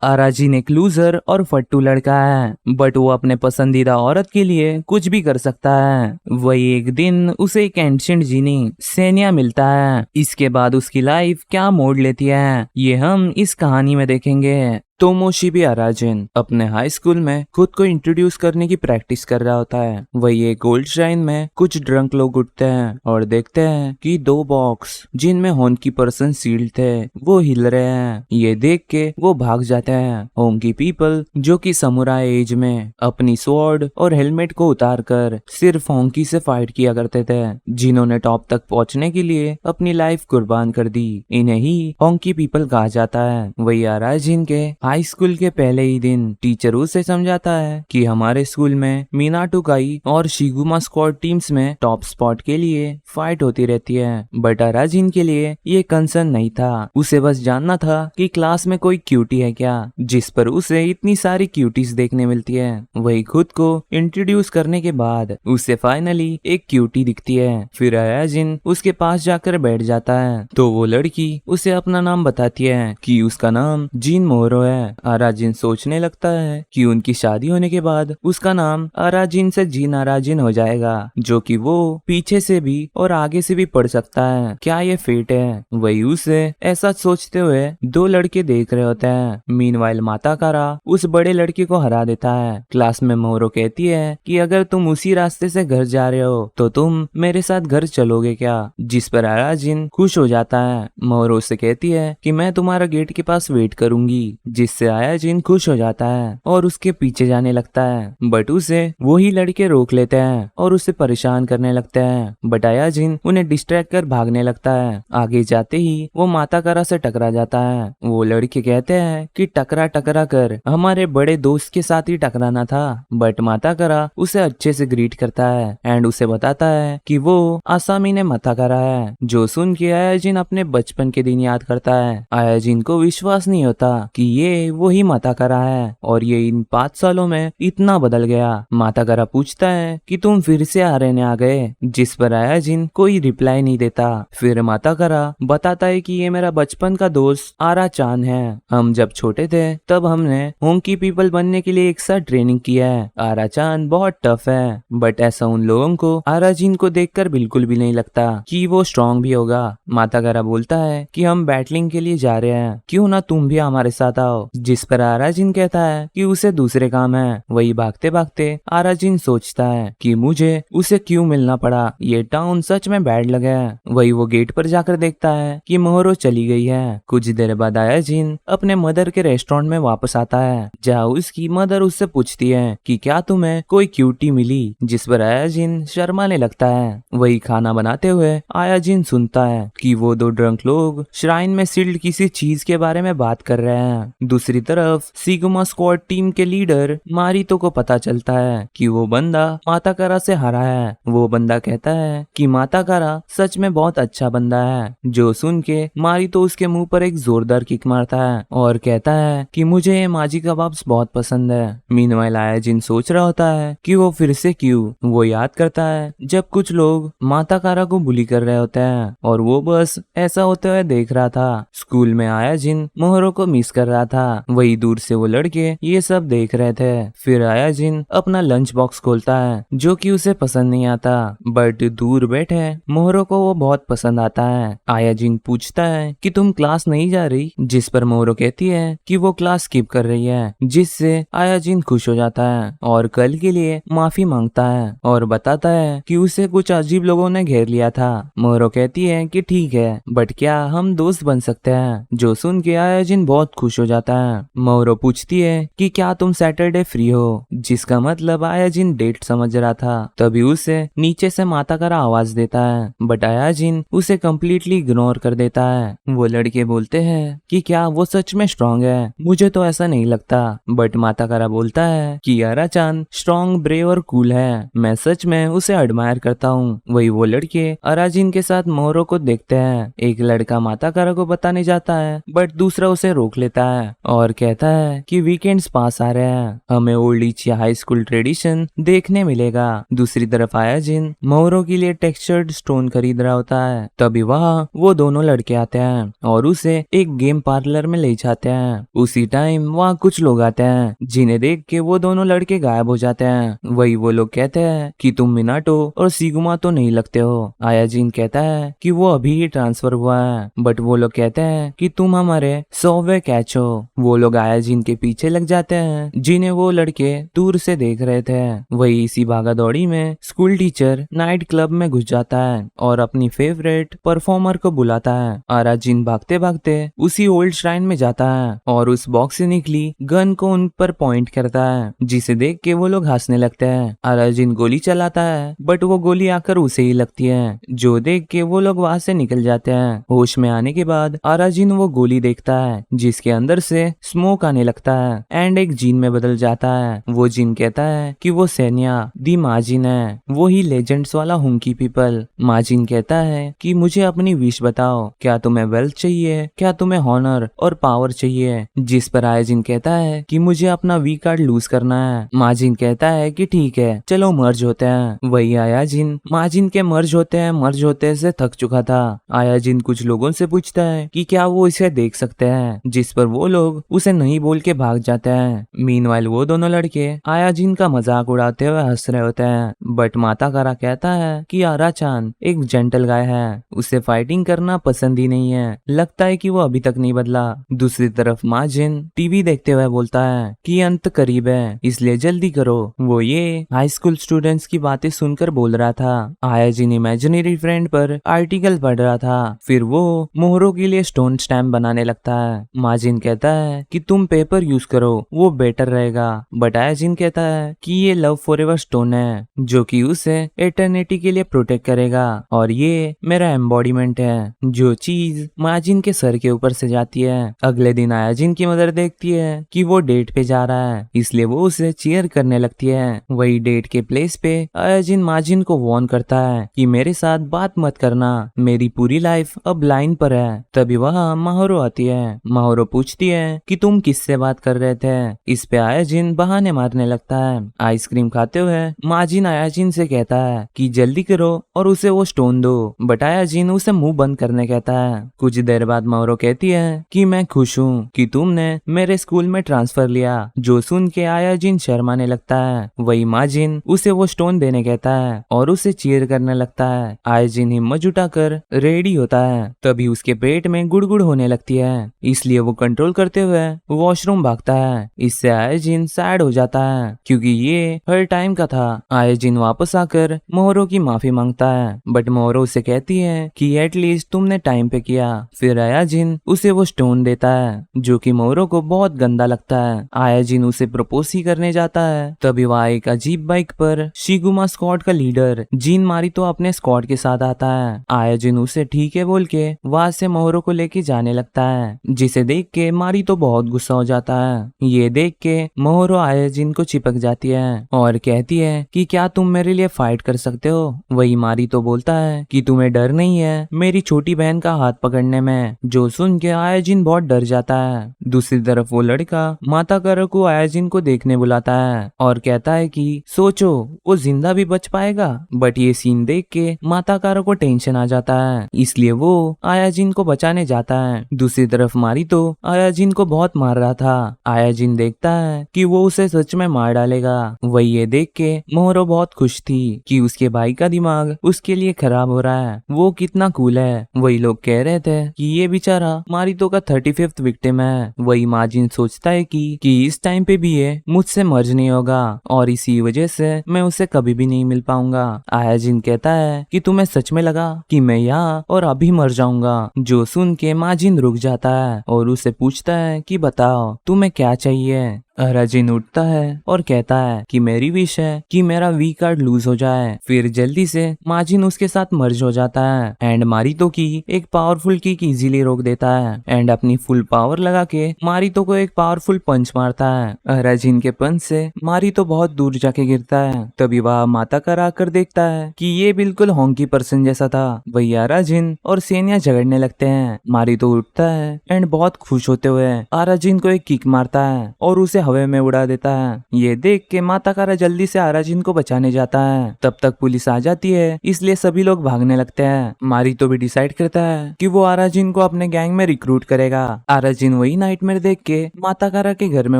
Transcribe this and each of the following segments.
अराजीन एक लूजर और फट्टू लड़का है, बट वो अपने पसंदीदा औरत के लिए कुछ भी कर सकता है। वही एक दिन उसे एक एंशिएंट जीनी सेनिया मिलता है। इसके बाद उसकी लाइफ क्या मोड़ लेती है ये हम इस कहानी में देखेंगे। तोमोशिबी अराजिन अपने हाई स्कूल में खुद को इंट्रोड्यूस करने की प्रैक्टिस कर रहा होता है। वही एक गोल्ड श्राइन में कुछ ड्रंक लोग उठते हैं और देखते हैं कि 2 बॉक्स जिनमें होंकी पर्सन सील्ड थे वो हिल रहे हैं। ये देख के वो भाग जाते हैं। होंकी पीपल जो कि समुराई एज में अपनी स्वॉर्ड और हेलमेट को उतार कर सिर्फ होंकी से फाइट किया करते थे, जिन्होंने टॉप तक पहुंचने के लिए अपनी लाइफ कुर्बान कर दी। इन्हें ही होंकी पीपल कहा जाता है। वही अराजिन के हाई स्कूल के पहले ही दिन टीचर उसे समझाता है कि हमारे स्कूल में मीनाटो काई और शिगुमा स्क्वाड टीम्स में टॉप स्पॉट के लिए फाइट होती रहती है। बट अराजिन के लिए ये कंसर्न नहीं था। उसे बस जानना था कि क्लास में कोई क्यूटी है क्या, जिस पर उसे इतनी सारी क्यूटीज देखने मिलती है। वही खुद को इंट्रोड्यूस करने के बाद उसे फाइनली एक क्यूटी दिखती है। फिर अराजिन उसके पास जाकर बैठ जाता है तो वो लड़की उसे अपना नाम बताती है कि उसका नाम जीन मोहरो है। अराजिन सोचने लगता है कि उनकी शादी होने के बाद उसका नाम अराजिन से जीन अराजिन हो जाएगा, जो कि वो पीछे से भी और आगे से भी पढ़ सकता है। क्या ये फेट है? वही उसे ऐसा सोचते हुए 2 लड़के देख रहे होते हैं। मीनवाइल माताकारा उस बड़े लड़के को हरा देता है। क्लास में मोहरो कहती है कि अगर तुम उसी रास्ते से घर जा रहे हो तो तुम मेरे साथ घर चलोगे क्या, जिस पर अराजिन खुश हो जाता है। मोहरो से कहती है कि मैं तुम्हारा गेट के पास वेट करूंगी, जिससे अराजिन खुश हो जाता है और उसके पीछे जाने लगता है। बट उसे वही लड़के रोक लेते हैं और उसे परेशान करने लगते हैं। बट अराजिन उन्हें डिस्ट्रैक्ट कर भागने लगता है। आगे जाते ही वो माताकारा से टकरा जाता है। वो लड़के कहते हैं कि टकरा टकरा कर हमारे बड़े दोस्त के साथ ही टकराना था। बट माताकारा उसे अच्छे से ग्रीट करता है एंड उसे बताता है कि वो आसामी ने माताकारा है, जो सुन के अराजिन अपने बचपन के दिन याद करता है। अराजिन को विश्वास नहीं होता कि ये वही माताकारा है और ये इन 5 सालों में इतना बदल गया। माताकारा पूछता है कि तुम फिर से रहने आ गए, जिस पर अराजिन कोई रिप्लाई नहीं देता। फिर माताकारा बताता है कि ये मेरा बचपन का दोस्त आरा चान है। हम जब छोटे थे तब हमने होंकी पीपल बनने के लिए एक साथ ट्रेनिंग किया है। आरा चान बहुत टफ है, बट ऐसा उन लोगों को अराजिन को देखकर बिल्कुल भी नहीं लगता कि वो स्ट्रॉन्ग भी होगा। माताकारा बोलता है कि हम बैटलिंग के लिए जा रहे हैं, क्यों ना तुम भी हमारे साथ आओ, जिस पर अराजिन कहता है कि उसे दूसरे काम है। वही भागते भागते अराजिन सोचता है कि मुझे उसे क्यों मिलना पड़ा, ये टाउन सच में बैड लगा है। वही वो गेट पर जाकर देखता है कि मोहरो चली गई है। कुछ देर बाद अराजिन अपने मदर के रेस्टोरेंट में वापस आता है, जहाँ उसकी मदर उससे पूछती है कि क्या तुम्हें कोई क्यूटी मिली, जिस पर अराजिन शर्माने लगता है। वही खाना बनाते हुए अराजिन सुनता है कि वो 2 ड्रंक लोग श्राइन में सील्ड किसी चीज के बारे में बात कर रहे हैं। दूसरी तरफ सिगमा स्क्वाड टीम के लीडर मारितो को पता चलता है कि वो बंदा माताकारा से हारा है। वो बंदा कहता है कि माताकारा सच में बहुत अच्छा बंदा है, जो सुन के मारितो उसके मुंह पर एक जोरदार किक मारता है और कहता है कि मुझे ये माजी कबाब्स बहुत पसंद है। मीनवाइल अराजिन सोच रहा होता है कि वो फिर से क्यों। वो याद करता है जब कुछ लोग माताकारा को बुली कर रहे होते हैं और वो बस ऐसा होते हुए देख रहा था। स्कूल में अराजिन मोहरो को मिस कर रहा था। वही दूर से वो लड़के ये सब देख रहे थे। फिर अराजिन अपना लंच बॉक्स खोलता है, जो कि उसे पसंद नहीं आता, बट दूर बैठे मोहरो को वो बहुत पसंद आता है। अराजिन पूछता है कि तुम क्लास नहीं जा रही, जिस पर मोहरो कहती है कि वो क्लास स्किप कर रही है, जिससे अराजिन खुश हो जाता है और कल के लिए माफी मांगता है और बताता है कि उसे कुछ अजीब लोगों ने घेर लिया था। मोहरो कहती है कि ठीक है, बट क्या हम दोस्त बन सकते हैं, जो सुन के अराजिन बहुत खुश हो जाता है। मोहरो पूछती है कि क्या तुम सैटरडे फ्री हो, जिसका मतलब अराजिन डेट समझ रहा था। तभी उसे नीचे से माताकारा आवाज देता है, बट अराजिन उसे कम्प्लीटली इग्नोर कर देता है। वो लड़के बोलते हैं कि क्या वो सच में स्ट्रॉन्ग है, मुझे तो ऐसा नहीं लगता। बट माताकारा बोलता है कि आरा चान स्ट्रॉन्ग, ब्रेव और कूल है, मैं सच में उसे एडमायर करता हूँ। वही वो लड़के अराजिन के साथ मोहरो को देखते हैं। एक लड़का माताकारा को बताने जाता है, बट दूसरा उसे रोक लेता है और कहता है कि वीकेंड्स पास आ रहे हैं, हमें ओल्ड इची हाई स्कूल ट्रेडिशन देखने मिलेगा। दूसरी तरफ आयाजिन मोहरो के लिए टेक्सचर्ड स्टोन खरीद रहा होता है। तभी वहाँ वो दोनों लड़के आते हैं और उसे एक गेम पार्लर में ले जाते हैं। उसी टाइम वहाँ कुछ लोग आते हैं जिन्हें देख के वो दोनों लड़के गायब हो जाते हैं। वही वो लोग कहते हैं कि तुम मिनाटो और सिगुमा तो नहीं लगते हो। आयाजिन कहता है कि वो अभी ही ट्रांसफर हुआ है, बट वो लोग कहते हैं कि तुम हमारे 100वें कैच हो। वो लोग आयाजिन के पीछे लग जाते हैं जिन्हें वो लड़के दूर से देख रहे थे। वही इसी भागा दौड़ी में स्कूल टीचर नाइट क्लब में घुस जाता है और अपनी फेवरेट परफॉर्मर को बुलाता है। आयाजिन भागते भागते उसी ओल्ड श्राइन में जाता है और उस बॉक्स से निकली गन को उन पर पॉइंट करता है, जिसे देख के वो लोग हंसने लगते हैं। आयाजिन गोली चलाता है बट वो गोली आकर उसे ही लगती है, जो देख के वो लोग वहां से निकल जाते हैं। होश में आने के बाद आयाजिन वो गोली देखता है जिसके अंदर से स्मोक आने लगता है एंड एक जीन में बदल जाता है। वो जीन कहता है कि वो सेनिया दी माजिन है, वो ही लेजेंड्स वाला हुंकी पीपल। माजिन कहता है कि मुझे अपनी विश बताओ, क्या तुम्हें वेल्थ चाहिए, क्या तुम्हें हॉनर और पावर चाहिए? जिस पर आयाजिन कहता है कि मुझे अपना वी कार्ड लूज करना है। माजिन कहता है कि ठीक है, चलो मर्ज होते हैं। वही आयाजिन माजिन के मर्ज होते से थक चुका था। आयाजिन कुछ लोगों से पूछता है कि क्या वो इसे देख सकते हैं, जिस पर वो लोग उसे नहीं बोल के भाग जाते हैं। मीनवाइल वो दोनों लड़के आयाजिन का मजाक उड़ाते हुए हंस रहे होते हैं, बट माता कारा कहता है कि आरा-चान एक जेंटल गाय है, उसे फाइटिंग करना पसंद ही नहीं है, लगता है कि वो अभी तक नहीं बदला। दूसरी तरफ माजिन टीवी देखते हुए बोलता है कि अंत करीब है, इसलिए जल्दी करो। वो ये हाई स्कूल स्टूडेंट्स की बातें सुनकर बोल रहा था। आयाजिन इमेजिनरी फ्रेंड पर आर्टिकल पढ़ रहा था, फिर वो मोहरों के लिए स्टोन स्टैम्प बनाने लगता है। माजिन कहता है कि तुम पेपर यूज करो, वो बेटर रहेगा, बट आयाजिन कहता है कि ये लव फॉरएवर स्टोन है जो कि उसे एटर्निटी के लिए प्रोटेक्ट करेगा और ये मेरा एम्बॉडीमेंट है। जो चीज माजिन के सर के ऊपर से जाती है। अगले दिन आयाजिन की मदर देखती है कि वो डेट पे जा रहा है, इसलिए वो उसे चीयर करने लगती है। वही डेट के प्लेस पे आयाजिन माजिन को वार्न करता है कि मेरे साथ बात मत करना, मेरी पूरी लाइफ अब लाइन पर है। तभी वहाँ माहरो आती है। माहरो पूछती है कि तुम किससे बात कर रहे थे? इस पे आयाजिन बहाने मारने लगता है। आइसक्रीम खाते हुए माजिन आयाजिन से कहता है कि जल्दी करो और उसे वो स्टोन दो, बट आयाजिन उसे मुंह बंद करने कहता है। कुछ देर बाद माहरो कहती है कि मैं खुश हूँ कि तुमने मेरे स्कूल में ट्रांसफर लिया, जो सुन के आयाजिन शर्माने लगता है। वही माजिन उसे वो स्टोन देने कहता है और उसे चीयर करने लगता है। आयाजिन हिम्मत जुटाकर रेडी होता है, तभी उसके पेट में गुड़गुड़ होने लगती है, इसलिए वो कंट्रोल करते हुए वॉशरूम भागता है। इससे आयाजिन सैड हो जाता है क्योंकि ये हर टाइम का था। आयाजिन वापस आकर मोहरो की माफी मांगता है, बट मोहरो उसे कहती है कि एटलीस्ट तुमने टाइम पे किया। फिर आयाजिन उसे वो स्टोन देता है जो कि मोहरो को बहुत गंदा लगता है। आयाजिन उसे प्रपोज ही करने जाता है, तभी वहाँ एक अजीब बाइक पर शिगुमा स्क्वाड का लीडर जीन मारितो अपने स्क्वाड के साथ आता है। आयाजिन उसे ठीक है बोल के वहाँ से मोहरो को लेके जाने लगता है, जिसे देख के मारितो बहुत गुस्सा हो जाता है। ये देख के मोहरो आयाजिन को चिपक जाती है और कहती है कि क्या तुम मेरे लिए फाइट कर सकते हो? वही मारितो बोलता है कि तुम्हें डर नहीं है मेरी छोटी बहन का हाथ पकड़ने में, जो सुन के आयाजिन बहुत डर जाता है। दूसरी तरफ वो लड़का माता कारा को आयाजिन को देखने बुलाता है और कहता है कि सोचो वो जिंदा भी बच पाएगा, बट ये सीन देख के माता कारा को टेंशन आ जाता है, इसलिए वो आयाजिन को बचाने जाता है। दूसरी तरफ मारितो आयाजिन को बहुत मार रहा था। आयाजिन देखता है कि वो उसे सच में मार डालेगा। वही ये देख के मोहरो बहुत खुश थी कि उसके भाई का दिमाग उसके लिए खराब हो रहा है, वो कितना कूल है। वही लोग कह रहे थे कि ये बेचारा मारितो का 35th विक्टिम है। वही माजिन सोचता है कि इस टाइम पे भी ये मुझसे मर्ज नहीं होगा और इसी वजह से मैं उसे कभी भी नहीं मिल पाऊंगा। आयाजिन कहता है कि तुम्हें सच में लगा कि मैं यहाँ और अभी मर जाऊंगा? जो सुन के माजिन रुक जाता है और उसे पूछता है कि बताओ तुम्हें क्या चाहिए। अराजिन उठता है और कहता है कि मेरी विश है कि मेरा वी कार्ड लूज हो जाए। फिर जल्दी से माजिन उसके साथ मर्ज हो जाता है एंड मारितो की एक पावरफुल किक इजीली रोक देता है एंड अपनी फुल पावर लगा के मारितो को एक पावरफुल पंच मारता है। अराजिन के पंच से मारितो बहुत दूर जाके गिरता है। तभी वह माता कर आकर देखता है कि ये बिल्कुल होंकी पर्सन जैसा था। वही अराजिन और सेनिया झगड़ने लगते हैं। मारितो उठता है एंड बहुत खुश होते हुए अराजिन को एक किक मारता है और उसे हवा में उड़ा देता है। ये देख के माता कारा जल्दी से अराजिन को बचाने जाता है। तब तक पुलिस आ जाती है, इसलिए सभी लोग भागने लगते हैं। मारितो भी डिसाइड करता है कि वो अराजिन को अपने गैंग में रिक्रूट करेगा। अराजिन वही नाइटमेयर देख के माता कारा के घर में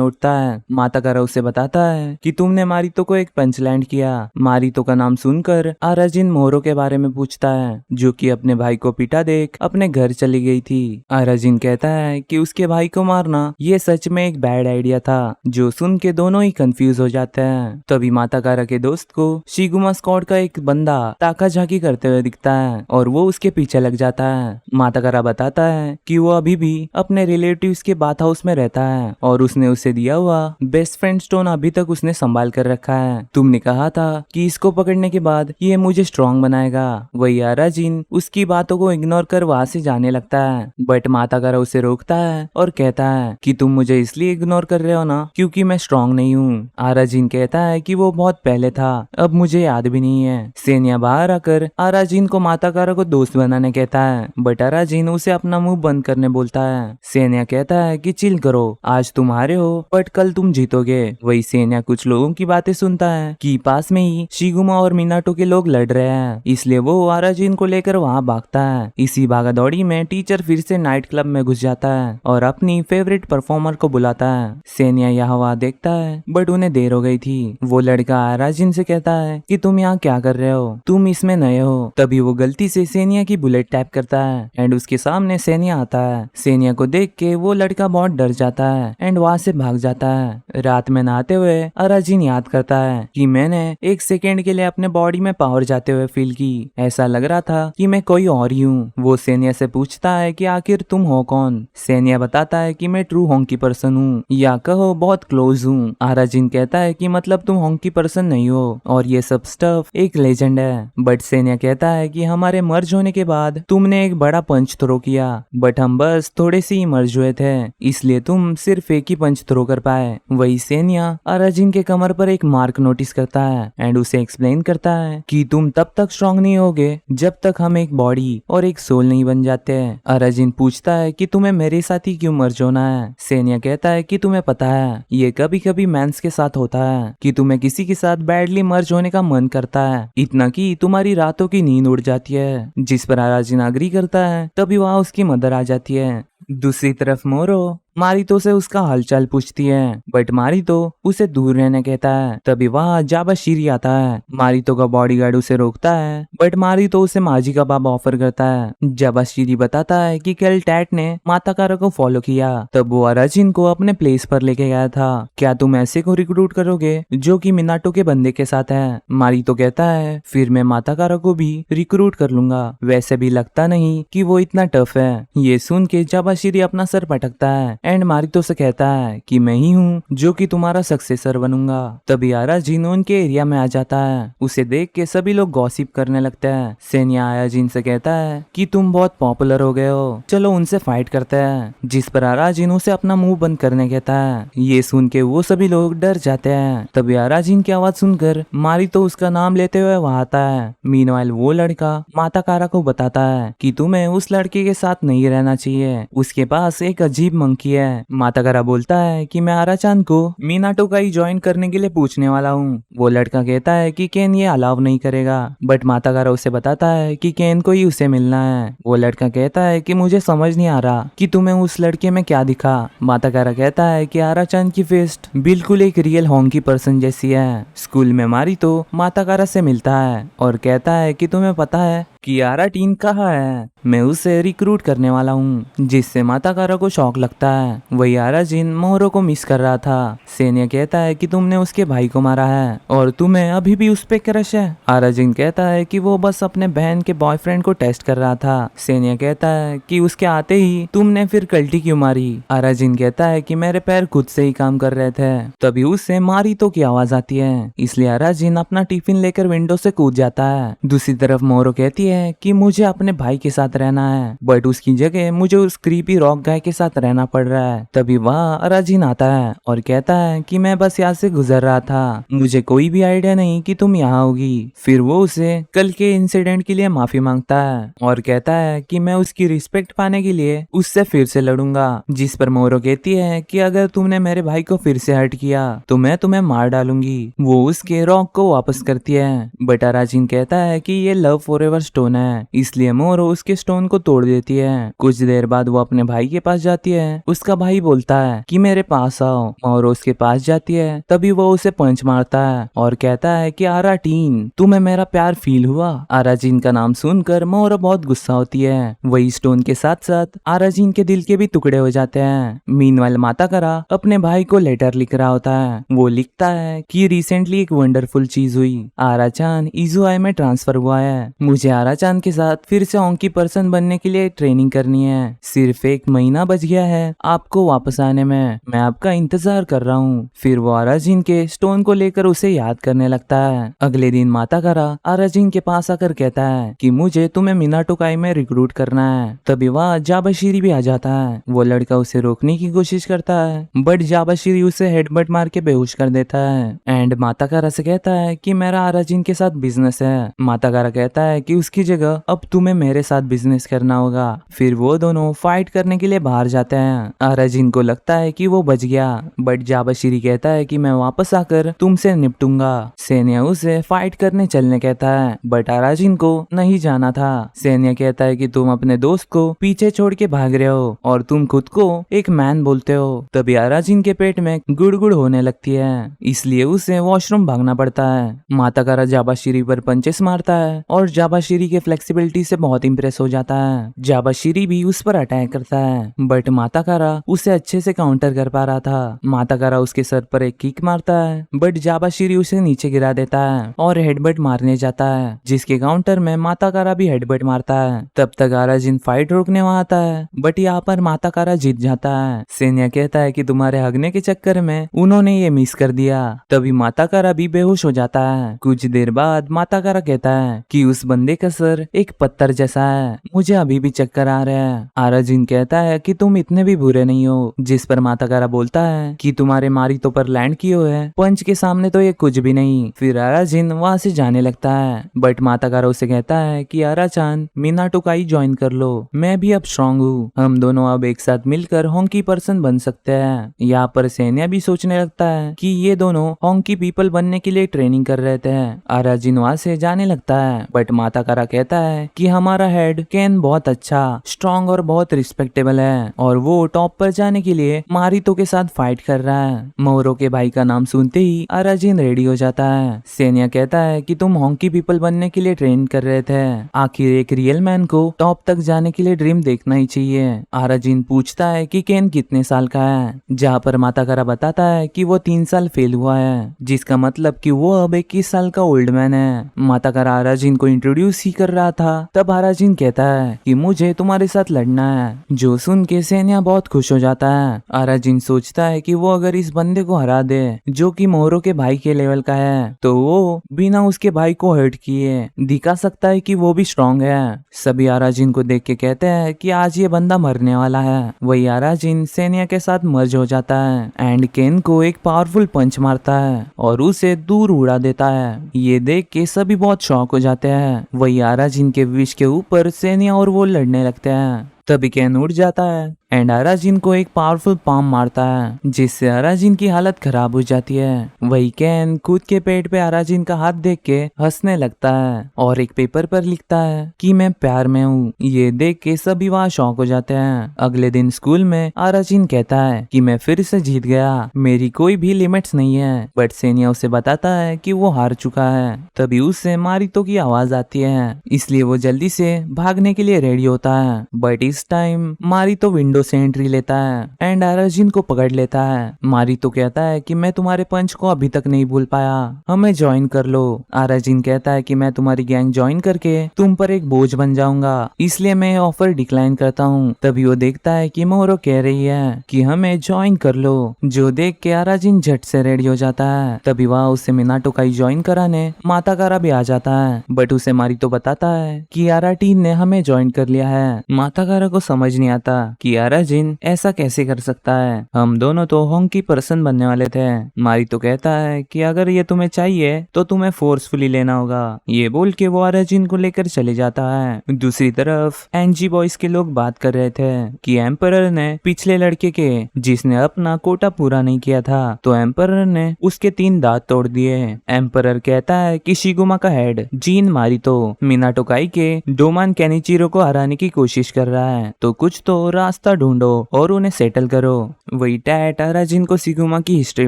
उठता है। माता कारा उसे बताता है कि तुमने मारितो को एक पंच लैंड किया। मारितो का नाम सुनकर अराजिन मोरो के बारे में पूछता है, जो कि अपने भाई को पिटा देख अपने घर चली गई थी। अराजिन कहता है कि उसके भाई को मारना ये सच में एक बैड आइडिया था, जो सुन के दोनों ही कंफ्यूज हो जाते हैं। तभी माता कारा के दोस्त को शिगुमा स्क्वाड का एक बंदा ताका झाकी करते हुए दिखता है और वो उसके पीछे लग जाता है। माता कारा बताता है कि वो अभी भी अपने रिलेटिव्स के बाथ हाउस में रहता है और उसने उसे दिया हुआ बेस्ट फ्रेंड स्टोन अभी तक उसने संभाल कर रखा है। तुमने कहा था कि इसको पकड़ने के बाद ये मुझे स्ट्रॉन्ग बनाएगा। वही अराजिन उसकी बातों को इग्नोर कर वहां से जाने लगता है, बट माता कारा उसे रोकता है और कहता है कि तुम मुझे इसलिए इग्नोर कर रहे हो ना क्योंकि मैं स्ट्रॉन्ग नहीं हूँ। अराजिन कहता है कि वो बहुत पहले था, अब मुझे याद भी नहीं है। सेनिया बाहर आकर अराजिन को माता कारा को दोस्त बनाने कहता है, बट अराजिन उसे अपना मुंह बंद करने बोलता है। सेनिया कहता है कि चिल करो, आज तुम हारे हो बट कल तुम जीतोगे। वही सेनिया कुछ लोगों की बातें सुनता है कि पास में ही शिगुमा और मिनाटो के लोग लड़ रहे हैं, इसलिए वो अराजिन को लेकर वहाँ भागता है। इसी भागा दौड़ी में टीचर फिर से नाइट क्लब में घुस जाता है और अपनी फेवरेट परफॉर्मर को बुलाता है। सेनिया यहाँ वहाँ देखता है बट उन्हें देर हो गई थी। वो लड़का अराजिन से कहता है कि तुम यहाँ क्या कर रहे हो, तुम इसमें नए हो। तभी वो गलती से सेनिया की बुलेट टैप करता है एंड उसके सामने सेनिया आता है। सेनिया को देख के वो लड़का बहुत डर जाता है एंड वहाँ से भाग जाता है। रात में नहाते हुए अराजिन याद करता है कि मैंने एक सेकेंड के लिए अपने बॉडी में पावर जाते हुए फील की, ऐसा लग रहा था कि मैं कोई और ही हूँ। वो सेनिया से पूछता है कि आखिर तुम हो कौन। सेनिया बताता है कि मैं ट्रू होंकी पर्सन हूँ, या कहो बहुत क्लोज हूँ। अराजिन कहता है कि मतलब तुम होंकी पर्सन नहीं हो और ये सब स्टफ एक लेजेंड है। बट सेनिया कहता है कि हमारे मर्ज होने के बाद तुमने एक बड़ा पंच थ्रो किया, बट हम बस थोड़े से ही मर्ज हुए थे, इसलिए तुम सिर्फ एक ही पंच थ्रो कर पाए। वही सेनिया अराजिन के कमर पर एक मार्क नोटिस करता है एंड उसे एक्सप्लेन करता है कि तुम तब तक स्ट्रॉन्ग नहीं होगे जब तक हम एक बॉडी और एक सोल नहीं बन जाते। अराजिन पूछता है कि तुम्हें मेरे साथ ही क्यों मर्ज होना है। सेनिया कहता है कि तुम्हें पता है ये कभी कभी मैंस के साथ होता है कि तुम्हें किसी के साथ बैडली मर्ज होने का मन करता है, इतना कि तुम्हारी रातों की नींद उड़ जाती है। जिस पर अराजिन अग्री करता है। तभी वहाँ उसकी मदर आ जाती है। दूसरी तरफ मोरो मारितो से उसका हालचाल पूछती है, बट मारितो उसे दूर रहने कहता है। तभी वहाँ जाबाशिरी आता है। मारितो का बॉडीगार्ड उसे रोकता है, बट मारितो उसे माजी का बाबा ऑफर करता है। जाबाशिरी बताता है कि कल टैट ने माता कारा को फॉलो किया, तब वो अराजिन को अपने प्लेस पर लेके गया था। क्या तुम ऐसे को रिक्रूट करोगे जो कि मिनाटो के बंदे के साथ है। मारितो कहता है फिर मैं माता कारा को भी रिक्रूट कर लूंगा, वैसे भी लगता नहीं कि वो इतना टफ है। ये सुन के जाबाशिरी अपना सर पटकता है एंड मारितो से कहता है कि मैं ही हूँ जो कि तुम्हारा सक्सेसर बनूंगा। तभी अराजिन उनके एरिया में आ जाता है। उसे देख के सभी लोग गॉसिप करने लगते हैं। सेनिया अराजिन से कहता है कि तुम बहुत पॉपुलर हो गए हो, चलो उनसे फाइट करते हैं। जिस पर अराजिन उसे अपना मुंह बंद करने कहता है। ये सुन के वो सभी लोग डर जाते हैं। तभी अराजिन की आवाज सुनकर मारितो उसका नाम लेते हुए वहां आता है। मीनवाइल वो लड़का माता कारा को बताता है कि तुम्हें उस लड़के के साथ नहीं रहना चाहिए, उसके पास एक अजीब मंकी है। माता कारा बोलता है कि मैं आराचान को मिनाटो का ही ज्वाइन करने के लिए पूछने वाला हूँ। वो लड़का कहता है कि केन ये अलाउ नहीं करेगा, बट माता कारा उसे बताता है कि केन को ही उसे मिलना है। वो लड़का कहता है कि मुझे समझ नहीं आ रहा कि तुम्हें उस लड़के में क्या दिखा। माता कारा कहता है कि आराचान की फेस्ट बिल्कुल एक रियल होंकी पर्सन जैसी है। स्कूल में मारितो माता कारा से मिलता है और कहता है कि तुम्हें पता है कि आराटीन कहाँ है, मैं उसे रिक्रूट करने वाला हूँ, जिससे माताकारा को शौक लगता है। वही आराजिन मोहरो को मिस कर रहा था। सेनिया कहता है कि तुमने उसके भाई को मारा है और तुम्हें अभी भी उस पे क्रश है। आराजिन कहता है कि वो बस अपने बहन के बॉयफ्रेंड को टेस्ट कर रहा था। सेनिया कहता है कि उसके आते ही तुमने फिर कल्टी क्यों मारी। आराजिन कहता है कि मेरे पैर खुद से ही काम कर रहे थे। तभी उससे मारी तो की आवाज आती है, इसलिए आराजिन अपना टिफिन लेकर विंडो से कूद जाता है। दूसरी तरफ मोहरो कहती है कि मुझे अपने भाई के साथ रहना है, बट उसकी जगह मुझे उस क्रीपी रॉक गाय के साथ रहना पड़ रहा है। तभी वहाँ आराजिन आता है और कहता है कि मैं बस यहाँ से गुजर रहा था, मुझे कोई भी आइडिया नहीं कि तुम यहाँ होगी। फिर वो उसे कल के इंसिडेंट के लिए माफी मांगता है और कहता है कि मैं उसकी रिस्पेक्ट पाने के लिए उससे फिर से लड़ूंगा। जिस पर मोहरो कहती है कि अगर तुमने मेरे भाई को फिर से हर्ट किया तो मैं तुम्हें मार डालूंगी। वो उसके रॉक को वापस करती है, बट आराजिन कहता है कि ये लव फॉरएवर स्टोन है, इसलिए मोहरो उसके स्टोन को तोड़ देती है। कुछ देर बाद वो अपने भाई के पास जाती है। उसका भाई बोलता है कि मेरे पास आओ। मोहरो उसके पास जाती है। तभी वो उसे पंच मारता है और कहता है कि आराटीन, तुम्हें मेरा प्यार फील हुआ। आराजिन का नाम सुनकर मोहरो बहुत गुस्सा होती है। वही स्टोन के साथ साथ आराजिन के दिल के भी टुकड़े हो जाते हैं। मीनवाइल माताकारा अपने भाई को लेटर लिख रहा होता है। वो लिखता है कि रिसेंटली एक वंडरफुल चीज हुई, आराचान इजुआई में ट्रांसफर हुआ है। मुझे आराचान के साथ फिर से ऑंकी पर्सन बनने के लिए ट्रेनिंग करनी है। सिर्फ 1 महीना बच गया है आपको वापस आने में, मैं आपका इंतजार कर रहा हूँ। फिर वो आराजिन के स्टोन को लेकर उसे याद करने लगता है। अगले दिन माताकारा आराजिन के पास आकर कहता है कि मुझे तुम्हें मिनाटोकाई में रिक्रूट करना है। तभी वहाँ जाबाशिरी भी आ जाता है। वो लड़का उसे रोकने की कोशिश करता है, बट जाबाशिरी उसे हेडबट मार के बेहोश कर देता है। एंड माताकारा से कहता है कि मेरा आराजिन के साथ बिजनेस है। माताकारा कहता है कि उसकी जगह अब तुम्हें मेरे साथ बिजनेस करना होगा। फिर वो दोनों फाइट करने के लिए बाहर जाते हैं। आराजिन को लगता है कि वो बच गया, बट जाबाशिरी कहता है कि मैं वापस आकर तुमसे निपटूंगा। सेनिया उसे फाइट करने चलने कहता है, बट आराजिन को नहीं जाना था। सेनिया कहता है कि तुम अपने दोस्त को पीछे छोड़ के भाग रहे हो और तुम खुद को एक मैन बोलते हो। तभी आराजिन के पेट में गुड़गुड़ होने लगती है, इसलिए उसे वॉशरूम भागना पड़ता है। माताकारा जाबाशिरी पर पंचेस मारता है और जाबाशिरी के फ्लेक्सिबिलिटी से बहुत इंप्रेस हो जाता है। जाबाशिरी भी उस पर अटैक करता है, बट माताकारा उसे अच्छे से काउंटर कर पा रहा था। माताकारा उसके सर पर एक किक मारता है, बट जाबाशिरी उसे नीचे गिरा देता है और हेडबट मारने जाता है, जिसके काउंटर में माताकारा भी हेडबट मारता है। तब तक आराजिन फाइट रोकने वहाँ आता है, बट यहाँ पर माताकारा जीत जाता है। सेनिया कहता है कि तुम्हारे हगने के चक्कर में उन्होंने ये मिस कर दिया। तभी माताकारा भी बेहोश हो जाता है। कुछ देर बाद माताकारा कहता है कि उस बंदे का सर एक पत्थर जैसा है, मुझे अभी भी चक्कर आ रहे हैं। आराजिन कहता है कि तुम इतने भी बुरे नहीं हो। जिस पर माताकारा बोलता है कि तुम्हारे मारितो पर लैंड किए हुए है, पंच के सामने तो ये कुछ भी नहीं। फिर आराजिन वहाँ से जाने लगता है, बट माताकारा उसे कहता है कि आराचान मिनाटोकाई ज्वाइन कर लो, मैं भी अब स्ट्रांग हूँ, हम दोनों अब एक साथ मिलकर हॉन्की पर्सन बन सकते हैं। यहाँ पर सेनिया भी सोचने लगता है कि ये दोनों हॉन्की पीपल बनने के लिए ट्रेनिंग कर रहे थे। आराजिन वहाँ से जाने लगता है, बट माताकारा कहता है कि हमारा हेड केन बहुत अच्छा, स्ट्रांग और बहुत रिस्पेक्टेबल है और वो टॉप पर जाने के लिए मारितो के साथ फाइट कर रहा है। मोहरो के भाई का नाम सुनते ही आराजिन रेडी हो जाता है। सेनिया कहता है कि तुम हॉन्की पीपल बनने के लिए ट्रेन कर रहे थे, आखिर एक रियल मैन को टॉप तक जाने के लिए ड्रीम देखना ही चाहिए। आराजिन पूछता है कि केन कितने साल का है, जहाँ पर माताकारा बताता है कि वो 3 साल फेल हुआ है, जिसका मतलब कि वो अब 21 साल का ओल्ड मैन है। माताकारा आराजिन को इंट्रोड्यूस ही कर रहा था, तब आराजिन कहता है कि मुझे तुम्हारे साथ लड़ना है, जो सुन के सेनिया बहुत खुश हो जाता है। आराजिन सोचता है कि वो अगर इस बंदे को हरा दे जो कि मोहरो के भाई के लेवल का है, तो वो बिना उसके भाई को हर्ट किए दिखा सकता है कि वो भी स्ट्रांग है। सभी आराजिन को देख के कहते हैं कि आज ये बंदा मरने वाला है। वही आराजिन सेनिया के साथ मर्ज हो जाता है एंड केन को एक पावरफुल पंच मारता है और उसे दूर उड़ा देता है। ये देख के सभी बहुत शॉक हो जाते हैं। वही आराजिन के विश के ऊपर सेनिया और वो लड़ने लगते हैं। तभी केन उड़ जाता है एंड अराजिन को एक पावरफुल पाम मारता है जिससे अराजिन की हालत खराब हो जाती है। वही कैन खुद के पेट पे अराजिन का हाथ देख के हंसने लगता है और एक पेपर पर लिखता है कि मैं प्यार में हूँ। ये देख के सभी वहाँ शॉक हो जाते हैं। अगले दिन स्कूल में अराजिन कहता है कि मैं फिर से जीत गया, मेरी कोई भी लिमिट्स नहीं है। बट सेनिया उसे बताता है कि वो हार चुका है। तभी उससे मारितो की आवाज आती है, इसलिए वो जल्दी से भागने के लिए रेडी होता है। बट इस टाइम मारितो विंडो से एंट्री लेता है एंड अराजिन को पकड़ लेता है। मारितो कहता है कि मैं तुम्हारे पंच को अभी तक नहीं भूल पाया, हमें ज्वाइन कर लो। अराजिन कहता है कि मैं तुम्हारी गैंग ज्वाइन करके तुम पर एक बोझ बन जाऊंगा, इसलिए मैं ऑफर डिक्लाइन करता हूँ। तभी वो देखता है कि मोरो कह रही है कि हमें ज्वाइन कर लो, जो देख के अराजिन झट से रेडी हो जाता है। तभी वहाँ उसे मिनाटो काई ज्वाइन कराने माताकारा भी आ जाता है। बट उसे मारितो बताता है कि अराटीन ने हमें ज्वाइन कर लिया है। माताकारा को समझ नहीं आता कि अराजिन ऐसा कैसे कर सकता है, हम दोनों तो होंकी पर्सन बनने वाले थे। मारितो कहता है कि अगर ये तुम्हें चाहिए तो तुम्हें फोर्सफुली लेना होगा। ये बोल के वो अराजिन को लेकर चले जाता है। दूसरी तरफ एनजी बॉयज के लोग बात कर रहे थे कि एम्परर ने पिछले लड़के के जिसने अपना कोटा पूरा नहीं किया था, तो एम्परर ने उसके 3 दांत तोड़ दिए। एम्परर कहता है कि शिगुमा का हेड जीन मारितो मिनाटो काई के डोमान केनिचिरो को हराने की कोशिश कर रहा है, तो कुछ तो रास्ता ढूंढो और उन्हें सेटल करो। वही टैट अराजिन को शिगुमा की हिस्ट्री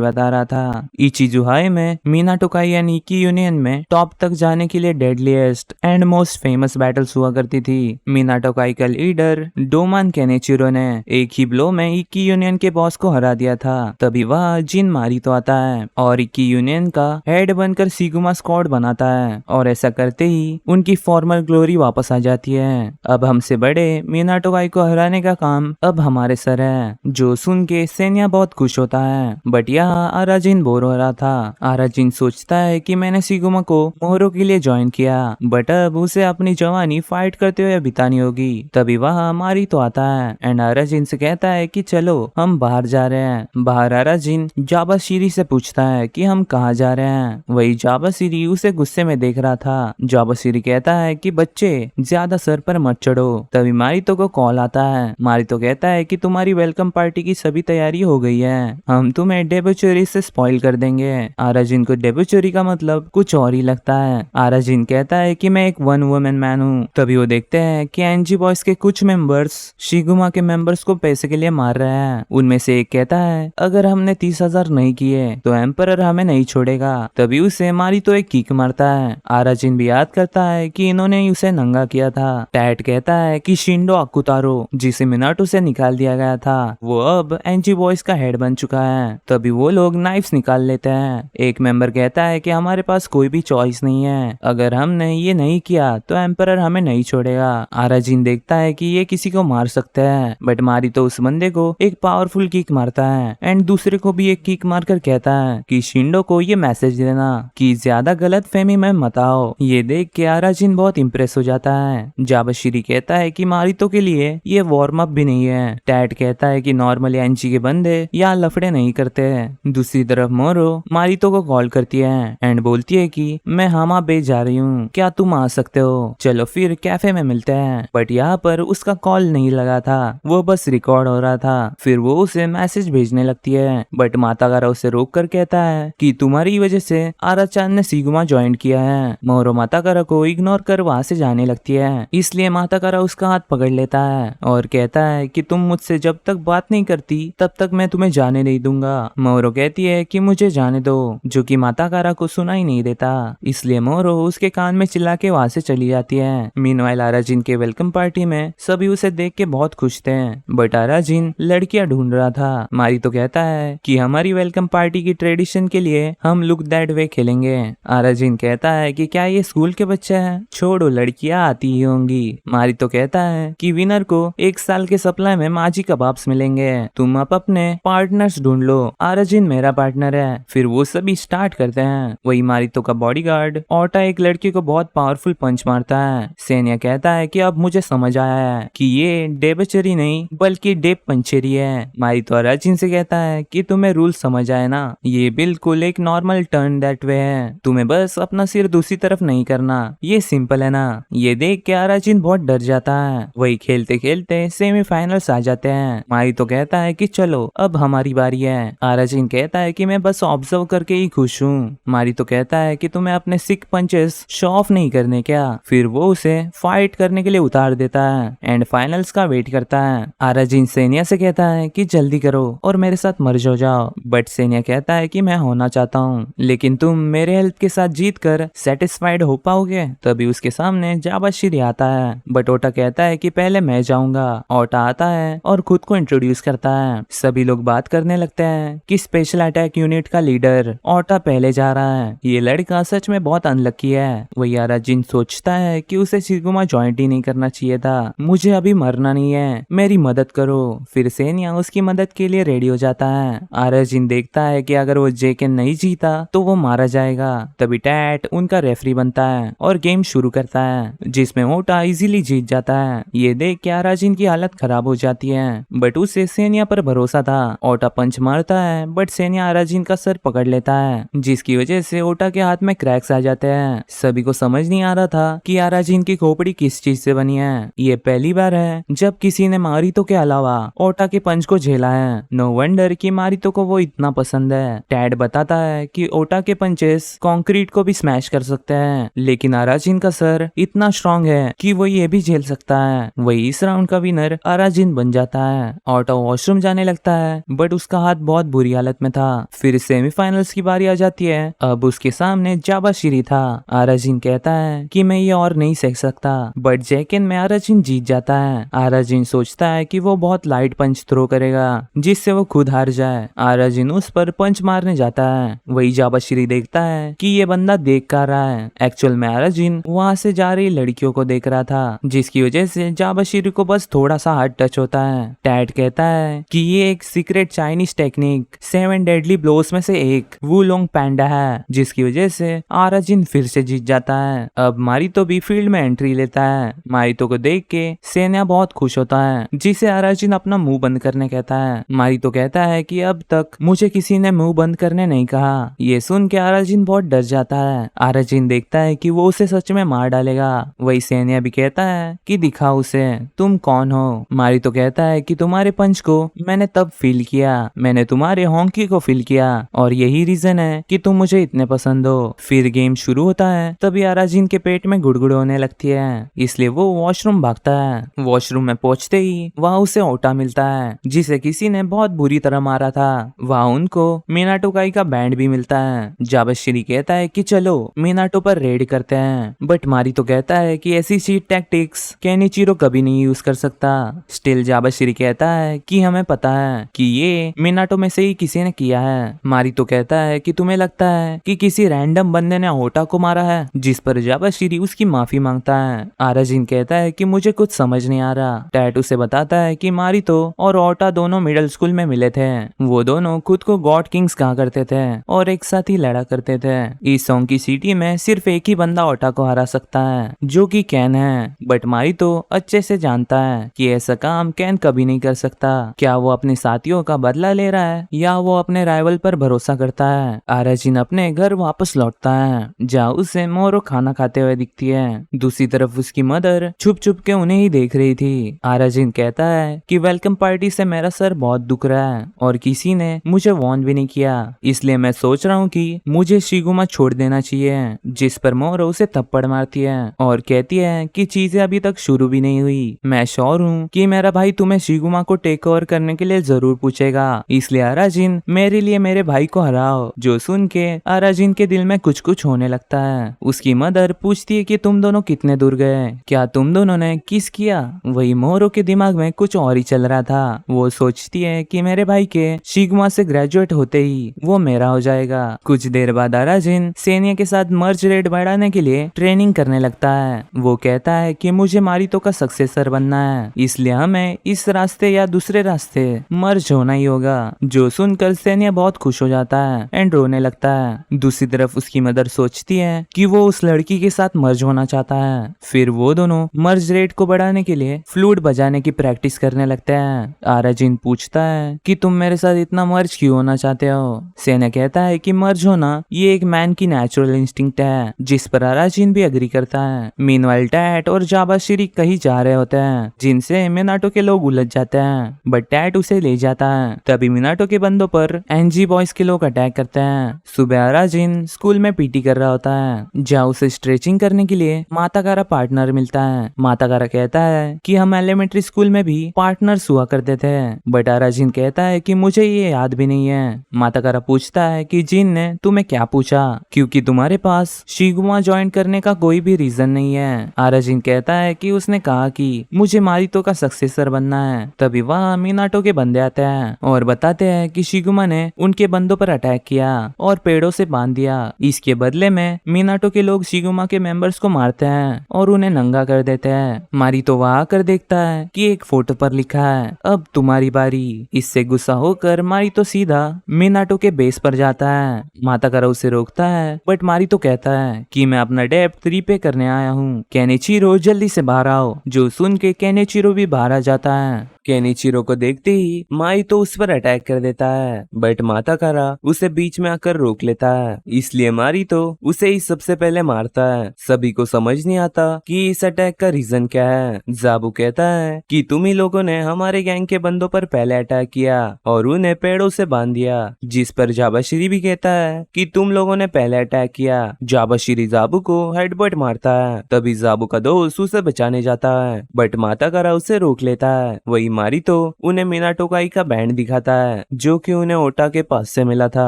बता रहा था। इचिजुहाई में मिनाटो काई एंड इकी यूनियन में टॉप तक जाने के लिए deadliest and most famous battles हुआ करती थी। मिनाटो काई का लीडर डोमान केनिचिरो ने एक ही ब्लो में इकी यूनियन के बॉस को हरा दिया था। तभी वह जिन मारितो आता है और इकी यूनियन का हेड बनकर शिगुमा स्क्वाड बनाता है, और ऐसा करते ही उनकी फॉर्मल ग्लोरी वापस आ जाती है। अब हमसे बड़े मिनाटो काई को हराने का काम अब हमारे सर है, जो सुन के सेनिया बहुत खुश होता है। बट यहाँ अराजिन बोर हो रहा था। अराजिन सोचता है कि मैंने शिगुमा को मोहरो के लिए ज्वाइन किया, बट अब उसे अपनी जवानी फाइट करते हुए बितानी होगी। तभी वहाँ मारितो आता है एंड अराजिन से कहता है कि चलो हम बाहर जा रहे हैं। बाहर अराजिन जाबाशिरी से पूछता है कि हम कहाँ जा रहे हैं। वही जाबाशिरी उसे गुस्से में देख रहा था। जाबाशिरी कहता है कि बच्चे ज्यादा सर पर मत चढ़ो। तभी मारितो को कॉल आता है। मारितो कहता है कि तुम्हारी वेलकम पार्टी की सभी तैयारी हो गई है, हम तुम्हें डेबोचरी से स्पॉइल कर देंगे। अराजिन को डेबोचरी का मतलब कुछ और ही लगता है। अराजिन कहता है कि मैं एक वन वुमेन मैन हूँ। तभी वो देखते हैं कि एनजी बॉयज के कुछ मेंबर्स शिगुमा के मेंबर्स को पैसे के लिए मार रहे हैं। उनमें से एक कहता है अगर हमने 30,000 नहीं किए तो एम्परर हमें नहीं छोड़ेगा। तभी उसे मारितो एक किक मारता है। अराजिन भी याद करता है कि इन्होंने ही उसे नंगा किया था। टैट कहता है कि शिंडो अकुतारो जिसे मिनाटो से निकाल दिया गया था, वो अब एनजी बॉयज का हेड बन चुका है। तभी वो लोग नाइफ्स निकाल लेते हैं। एक मेंबर कहता है कि हमारे पास कोई भी चॉइस नहीं है, अगर हमने ये नहीं किया तो एम्परर हमें नहीं छोड़ेगा। अराजिन देखता है कि ये किसी को मार सकते हैं, बट मारितो उस बंदे को एक पावरफुल किक मारता है एंड दूसरे को भी एक किक मारकर कहता है कि शिंडो को ये मैसेज देना कि ज्यादा गलत फहमी में मत आओ। ये देख के अराजिन बहुत इंप्रेस हो जाता है। जाबाशिरी कहता है कि मारितो के लिए ये वार्म अप भी नहीं है। टैट कहता है कि नॉर्मली एनजी के बंदे यहाँ लफड़े नहीं करते हैं। दूसरी तरफ मोरो मारितो को कॉल करती है एंड बोलती है कि मैं हामा बे जा रही हूँ, क्या तुम आ सकते हो, चलो फिर कैफे में मिलते हैं। बट यहाँ पर उसका कॉल नहीं लगा था, वो बस रिकॉर्ड हो रहा था। फिर वो उसे मैसेज भेजने लगती है, बट माताकारा उसे रोक कर कहता है कि तुम्हारी वजह से आराचान ने शिगुमा ज्वाइन किया है। मोरो माताकारा को इग्नोर कर वहाँ से जाने लगती है, इसलिए माताकारा उसका हाथ पकड़ लेता है और कहता है कि तुम मुझसे जब तक बात नहीं करती तब तक मैं तुम्हें जाने नहीं दूंगा। मोरो कहती है कि मुझे जाने दो, जो कि माताकारा को सुनाई नहीं देता, इसलिए मोरो उसके कान में चिल्ला के वहाँ से चली जाती है। मीनवाइल अराजिन के वेलकम पार्टी में सभी उसे देख के बहुत खुश थे, बट अराजिन लड़कियां ढूंढ रहा था। मारितो कहता है कि हमारी वेलकम पार्टी की ट्रेडिशन के लिए हम लुक दैट वे खेलेंगे। अराजिन कहता है कि क्या ये स्कूल के बच्चे हैं, छोड़ो लड़कियां आती ही होंगी। मारितो कहता है कि विनर को 1 साल के सप्लाई में माजी कबाब्स मिलेंगे, तुम अब अपने पार्टनर्स ढूंढ लो। अराजिन मेरा पार्टनर है। फिर वो सभी स्टार्ट करते हैं। वही मारितो का बॉडीगार्ड ओटा एक लड़की को बहुत पावरफुल पंच मारता है। सेनिया कहता है कि अब मुझे समझ आया है कि ये डेबचरी नहीं बल्कि डेप पंचेरी है। मारितो अराजिन से कहता है कि तुम्हें रूल समझ आए ना, ये बिल्कुल एक नॉर्मल टर्न दैट वे है, तुम्हें बस अपना सिर दूसरी तरफ नहीं करना, ये सिंपल है ना। ये देख के अराजिन बहुत डर जाता है। वही खेलते खेलते सेमीफाइनल फाइनल्स आ जाते हैं। मारी तो कहता है कि चलो अब हमारी बारी है। आराजिन कहता है कि मैं बस ऑब्जर्व करके ही खुश हूँ। मारी तो कहता है कि तुम्हें अपने सिक पंचेस शो ऑफ नहीं करने क्या। फिर वो उसे फाइट करने के लिए उतार देता है एंड फाइनल्स का वेट करता है। आराजिन सेनिया से कहता है कि जल्दी करो और मेरे साथ मर्ज हो जाओ, बट सेनिया कहता है कि मैं होना चाहता हूँ, लेकिन तुम मेरे हेल्प के साथ जीत कर सेटिस्फाइड हो पाओगे। तभी उसके सामने जाबाशिरी आता है, बट ओटा कहता है कि पहले मैं जाऊंगा। ओटा आता है और खुद को इंट्रोड्यूस करता है। सभी लोग बात करने लगते हैं कि स्पेशल अटैक यूनिट का लीडर ओटा पहले जा रहा है। ये लड़का सच में बहुत अनलकी है। वही आराजिन सोचता है कि उसे शिगुमा ज्वाइंट ही नहीं करना चाहिए था। मुझे अभी मरना नहीं है, मेरी मदद करो। फिर सेनिया उसकी मदद के लिए रेडी हो जाता है। आराजिन देखता है कि अगर वो जेकेन नहीं जीता तो वो मारा जाएगा। तभी टैट उनका रेफरी बनता है और गेम शुरू करता है, जिसमें ओटा इजीली जीत जाता है। ये देख के आराजिन की हालत खराब हो जाती है, बट उसे सेनिया पर भरोसा था। ओटा पंच मारता है, बट सेनिया आराजिन का सर पकड़ लेता है, जिसकी वजह से ओटा के हाथ में क्रैक्स आ जाते हैं। सभी को समझ नहीं आ रहा था कि आराजिन की खोपड़ी किस चीज से बनी है। ये पहली बार है जब किसी ने मारितो के अलावा ओटा के पंच को झेला है। नो वंडर कि मारितो को वो इतना पसंद है। टैड बताता है कि ओटा के पंचेस कंक्रीट को भी स्मैश कर सकते हैं, लेकिन आराजिन का सर इतना स्ट्रांग है कि वो ये भी झेल सकता है। वही इस राउंड का विनर आराजिन बन जाता है। ओटा वॉशरूम जाने लगता है, बट उसका हाथ बहुत बुरी हालत में था। फिर सेमीफाइनल्स की बारी आ जाती है। अब उसके सामने जाबाशिरी था। आराजिन कहता है कि मैं ये और नहीं सह सकता, बट जेकेन में आराजिन जीत जाता है। आराजिन सोचता है कि वो बहुत लाइट पंच थ्रो करेगा, जिससे वो खुद हार जाए। आराजिन उस पर पंच मारने जाता है। वही जाबाशिरी देखता है कि ये बंदा देख कर रहा है। एक्चुअल में आराजिन वहाँ से जा रही लड़कियों को देख रहा था, जिसकी वजह से जाबाशिरी को बस थोड़ा सा हार्ड टच होता है। टैट कहता है कि ये एक secret Chinese technique 7 deadly blows में से एक वुलोंग पैंडा है, जिसकी वजह से आराजिन फिर से जीत जाता है। अब मारितो भी फील्ड में एंट्री लेता है। मारितो को देख के सेनिया बहुत खुश होता है, जिसे आराजिन अपना मुंह बंद करने कहता है। मारितो कहता है कि अब तक मुझे किसी ने मुंह बंद करने नहीं कहा। ये सुन के आराजिन बहुत डर जाता है। आराजिन देखता है कि वो उसे सच में मार डालेगा। वही सेनिया भी कहता है कि दिखाओ उसे, तुम कौन हो। मारितो कहता है कि तुम्हारे पंच को मैंने तब फील किया, मैंने तुम्हारे हॉन्की को फील किया, और यही रीजन है कि तुम मुझे इतने पसंद हो। फिर गेम शुरू होता है। तभी आराजिन के पेट में गुड़गुड़ होने लगती है, इसलिए वो वॉशरूम भागता है। वॉशरूम में पहुंचते ही वहाँ उसे ओटा मिलता है, जिसे किसी ने बहुत बुरी तरह मारा था। वहाँ उनको मिनाटोकाई का बैंड भी मिलता है। जाबाशिरी कहता है कि चलो मिनाटो पर रेड करते हैं, बट मारी तो कहता है कि ऐसी चीट टैक्टिक्स केनिचिरो कभी नहीं यूज कर सकता। स्टिल जाबाशिरी कहता है कि हमें पता है कि ये मिनाटो में से ही किसी ने किया है। मारी तो कहता है कि तुम्हें लगता है कि किसी रैंडम बंदे ने ओटा को मारा है, जिस पर जाबाशिरी उसकी माफी मांगता है। आराजिन कहता है कि मुझे कुछ समझ नहीं आ रहा। टैट उसे बताता है कि मारितो और ओटा दोनों मिडिल स्कूल में मिले थे। वो दोनों खुद को गॉड किंग्स कहा करते थे और एक साथ ही लड़ा करते थे। इस सॉन्ग की सिटी में सिर्फ एक ही बंदा ओटा को हरा सकता है, जो कि कैन है, बट मारितो अच्छे से जानता है कि ऐसा काम कैन कभी नहीं कर सकता। क्या वो अपने साथियों का बदला ले रहा है या वो अपने राइवल पर भरोसा करता है। आराजिन अपने घर वापस लौटता है, जहाँ उसे मोरो खाना खाते हुए दिखती है। दूसरी तरफ उसकी मदर छुप छुप के उन्हें ही देख रही थी। आराजिन कहता है कि वेलकम पार्टी से मेरा सर बहुत दुख रहा है और किसी ने मुझे वॉर्न भी नहीं किया, इसलिए मैं सोच रहा हूँ कि मुझे शिगुमा छोड़ देना चाहिए। जिस पर मोरो उसे थप्पड़ मारती है और कहती है कि चीजें अभी तक शुरू भी नहीं हुई। मैं श्योर हूँ कि मेरा भाई तुम्हें शिगुमा को टेक ओवर करने के लिए जरूर पूछेगा, इसलिए आराजिन मेरे लिए मेरे भाई को हराओ। जो सुन के आराजिन के दिल में कुछ कुछ होने लगता है। उसकी मदर पूछती है कि तुम दोनों कितने दूर गए, क्या तुम दोनों ने किस किया। वही मोरो के दिमाग में कुछ और ही चल रहा था। वो सोचती है कि मेरे भाई के शिगुमा से ग्रेजुएट होते ही वो मेरा हो जाएगा। कुछ देर बाद आराजिन सेनिया के साथ मर्ज रेट बढ़ाने के लिए ट्रेनिंग करने लगता है। वो कहता है कि मुझे मारितो का सक्सेसर बनना है, इसलिए हमें इस रास्ते या दूसरे रास्ते मर्ज होना ही होगा। जो सुनकर सेनिया बहुत खुश हो जाता है एंड रोने लगता है। दूसरी तरफ उसकी मदर सोचती है कि वो उस लड़की के साथ मर्ज होना चाहता है। फिर वो दोनों मर्ज रेट को बढ़ाने के लिए फ्लूट बजाने की प्रैक्टिस करने लगते हैं। आराजिन पूछता है कि तुम मेरे साथ इतना मर्ज क्यों होना चाहते हो। सेना कहता है कि मर्ज होना ये एक मैन की नेचुरल इंस्टिंक्ट है, जिस पर आराजिन भी एग्री करता है। मीनवाइल टैट और जाबाशिरी कहीं जा रहे होते हैं, जिनसे मिनाटो के लोग उलझ जाते हैं, बट टैट उसे ले जाता है। तभी मिनाटो के बंदों पर एनजी बॉयज के लोग अटैक करते हैं। सुबह अराजिन स्कूल में पीटी कर रहा होता है, जहाँ उसे स्ट्रेचिंग करने के लिए माताकारा पार्टनर मिलता है। माताकारा कहता है कि हम एलिमेंट्री स्कूल में भी पार्टनर्स हुआ करते थे, बट अराजिन कहता है कि मुझे ये याद भी नहीं है। माताकारा पूछता है कि जिन ने तुम्हें क्या पूछा, क्योंकि तुम्हारे पास शिगुमा ज्वाइन करने का कोई भी रीजन नहीं है। अराजिन कहता है कि उसने कहा कि मुझे मारितो का सक्सेसर बनना है। तभी वहाँ मिनाटो के बंदे आते हैं और बताते हैं कि शिगुमा ने उनके बंदों पर अटैक किया और पेड़ों से बांध दिया। इसके बदले में मिनाटो के लोग शिगुमा के मेंबर्स को मारते हैं और उन्हें नंगा कर देते हैं। मारितो वहाँ आकर देखता है कि एक फोटो पर लिखा है, अब तुम्हारी बारी। इससे गुस्सा होकर मारितो सीधा मिनाटो के बेस पर जाता है। माताकारा उसे रोकता है, बट मारितो कहता है कि मैं अपना डेब्ट रीपे करने आया हूँ। केनिचिरो जल्दी से बाहर आओ। जो सुन के केनिचिरो भी बाहर आ जाता है। केनिचिरो को देखते ही मारितो उस पर अटैक कर देता है, बट माताकारा उसे बीच में आकर रोक लेता है। इसलिए मारितो उसे ही सबसे पहले मारता है। सभी को समझ नहीं आता कि इस अटैक का रीजन क्या है। जाबू कहता है कि तुम ही लोगों ने हमारे गैंग के बंदों पर पहले अटैक किया और उन्हें पेड़ों से बांध दिया, जिस पर जाबाशिरी भी कहता है कि तुम लोगों ने पहले अटैक किया। जाबाशिरी जाबू को हेडबट मारता है। तभी जाबू का दोस्त उसे बचाने जाता है, बट माताकारा उसे रोक लेता है। वही मारितो उन्हें मिनाटोकाई का बैंड दिखाता है, जो कि उन्हें ओटा के पास से मिला था।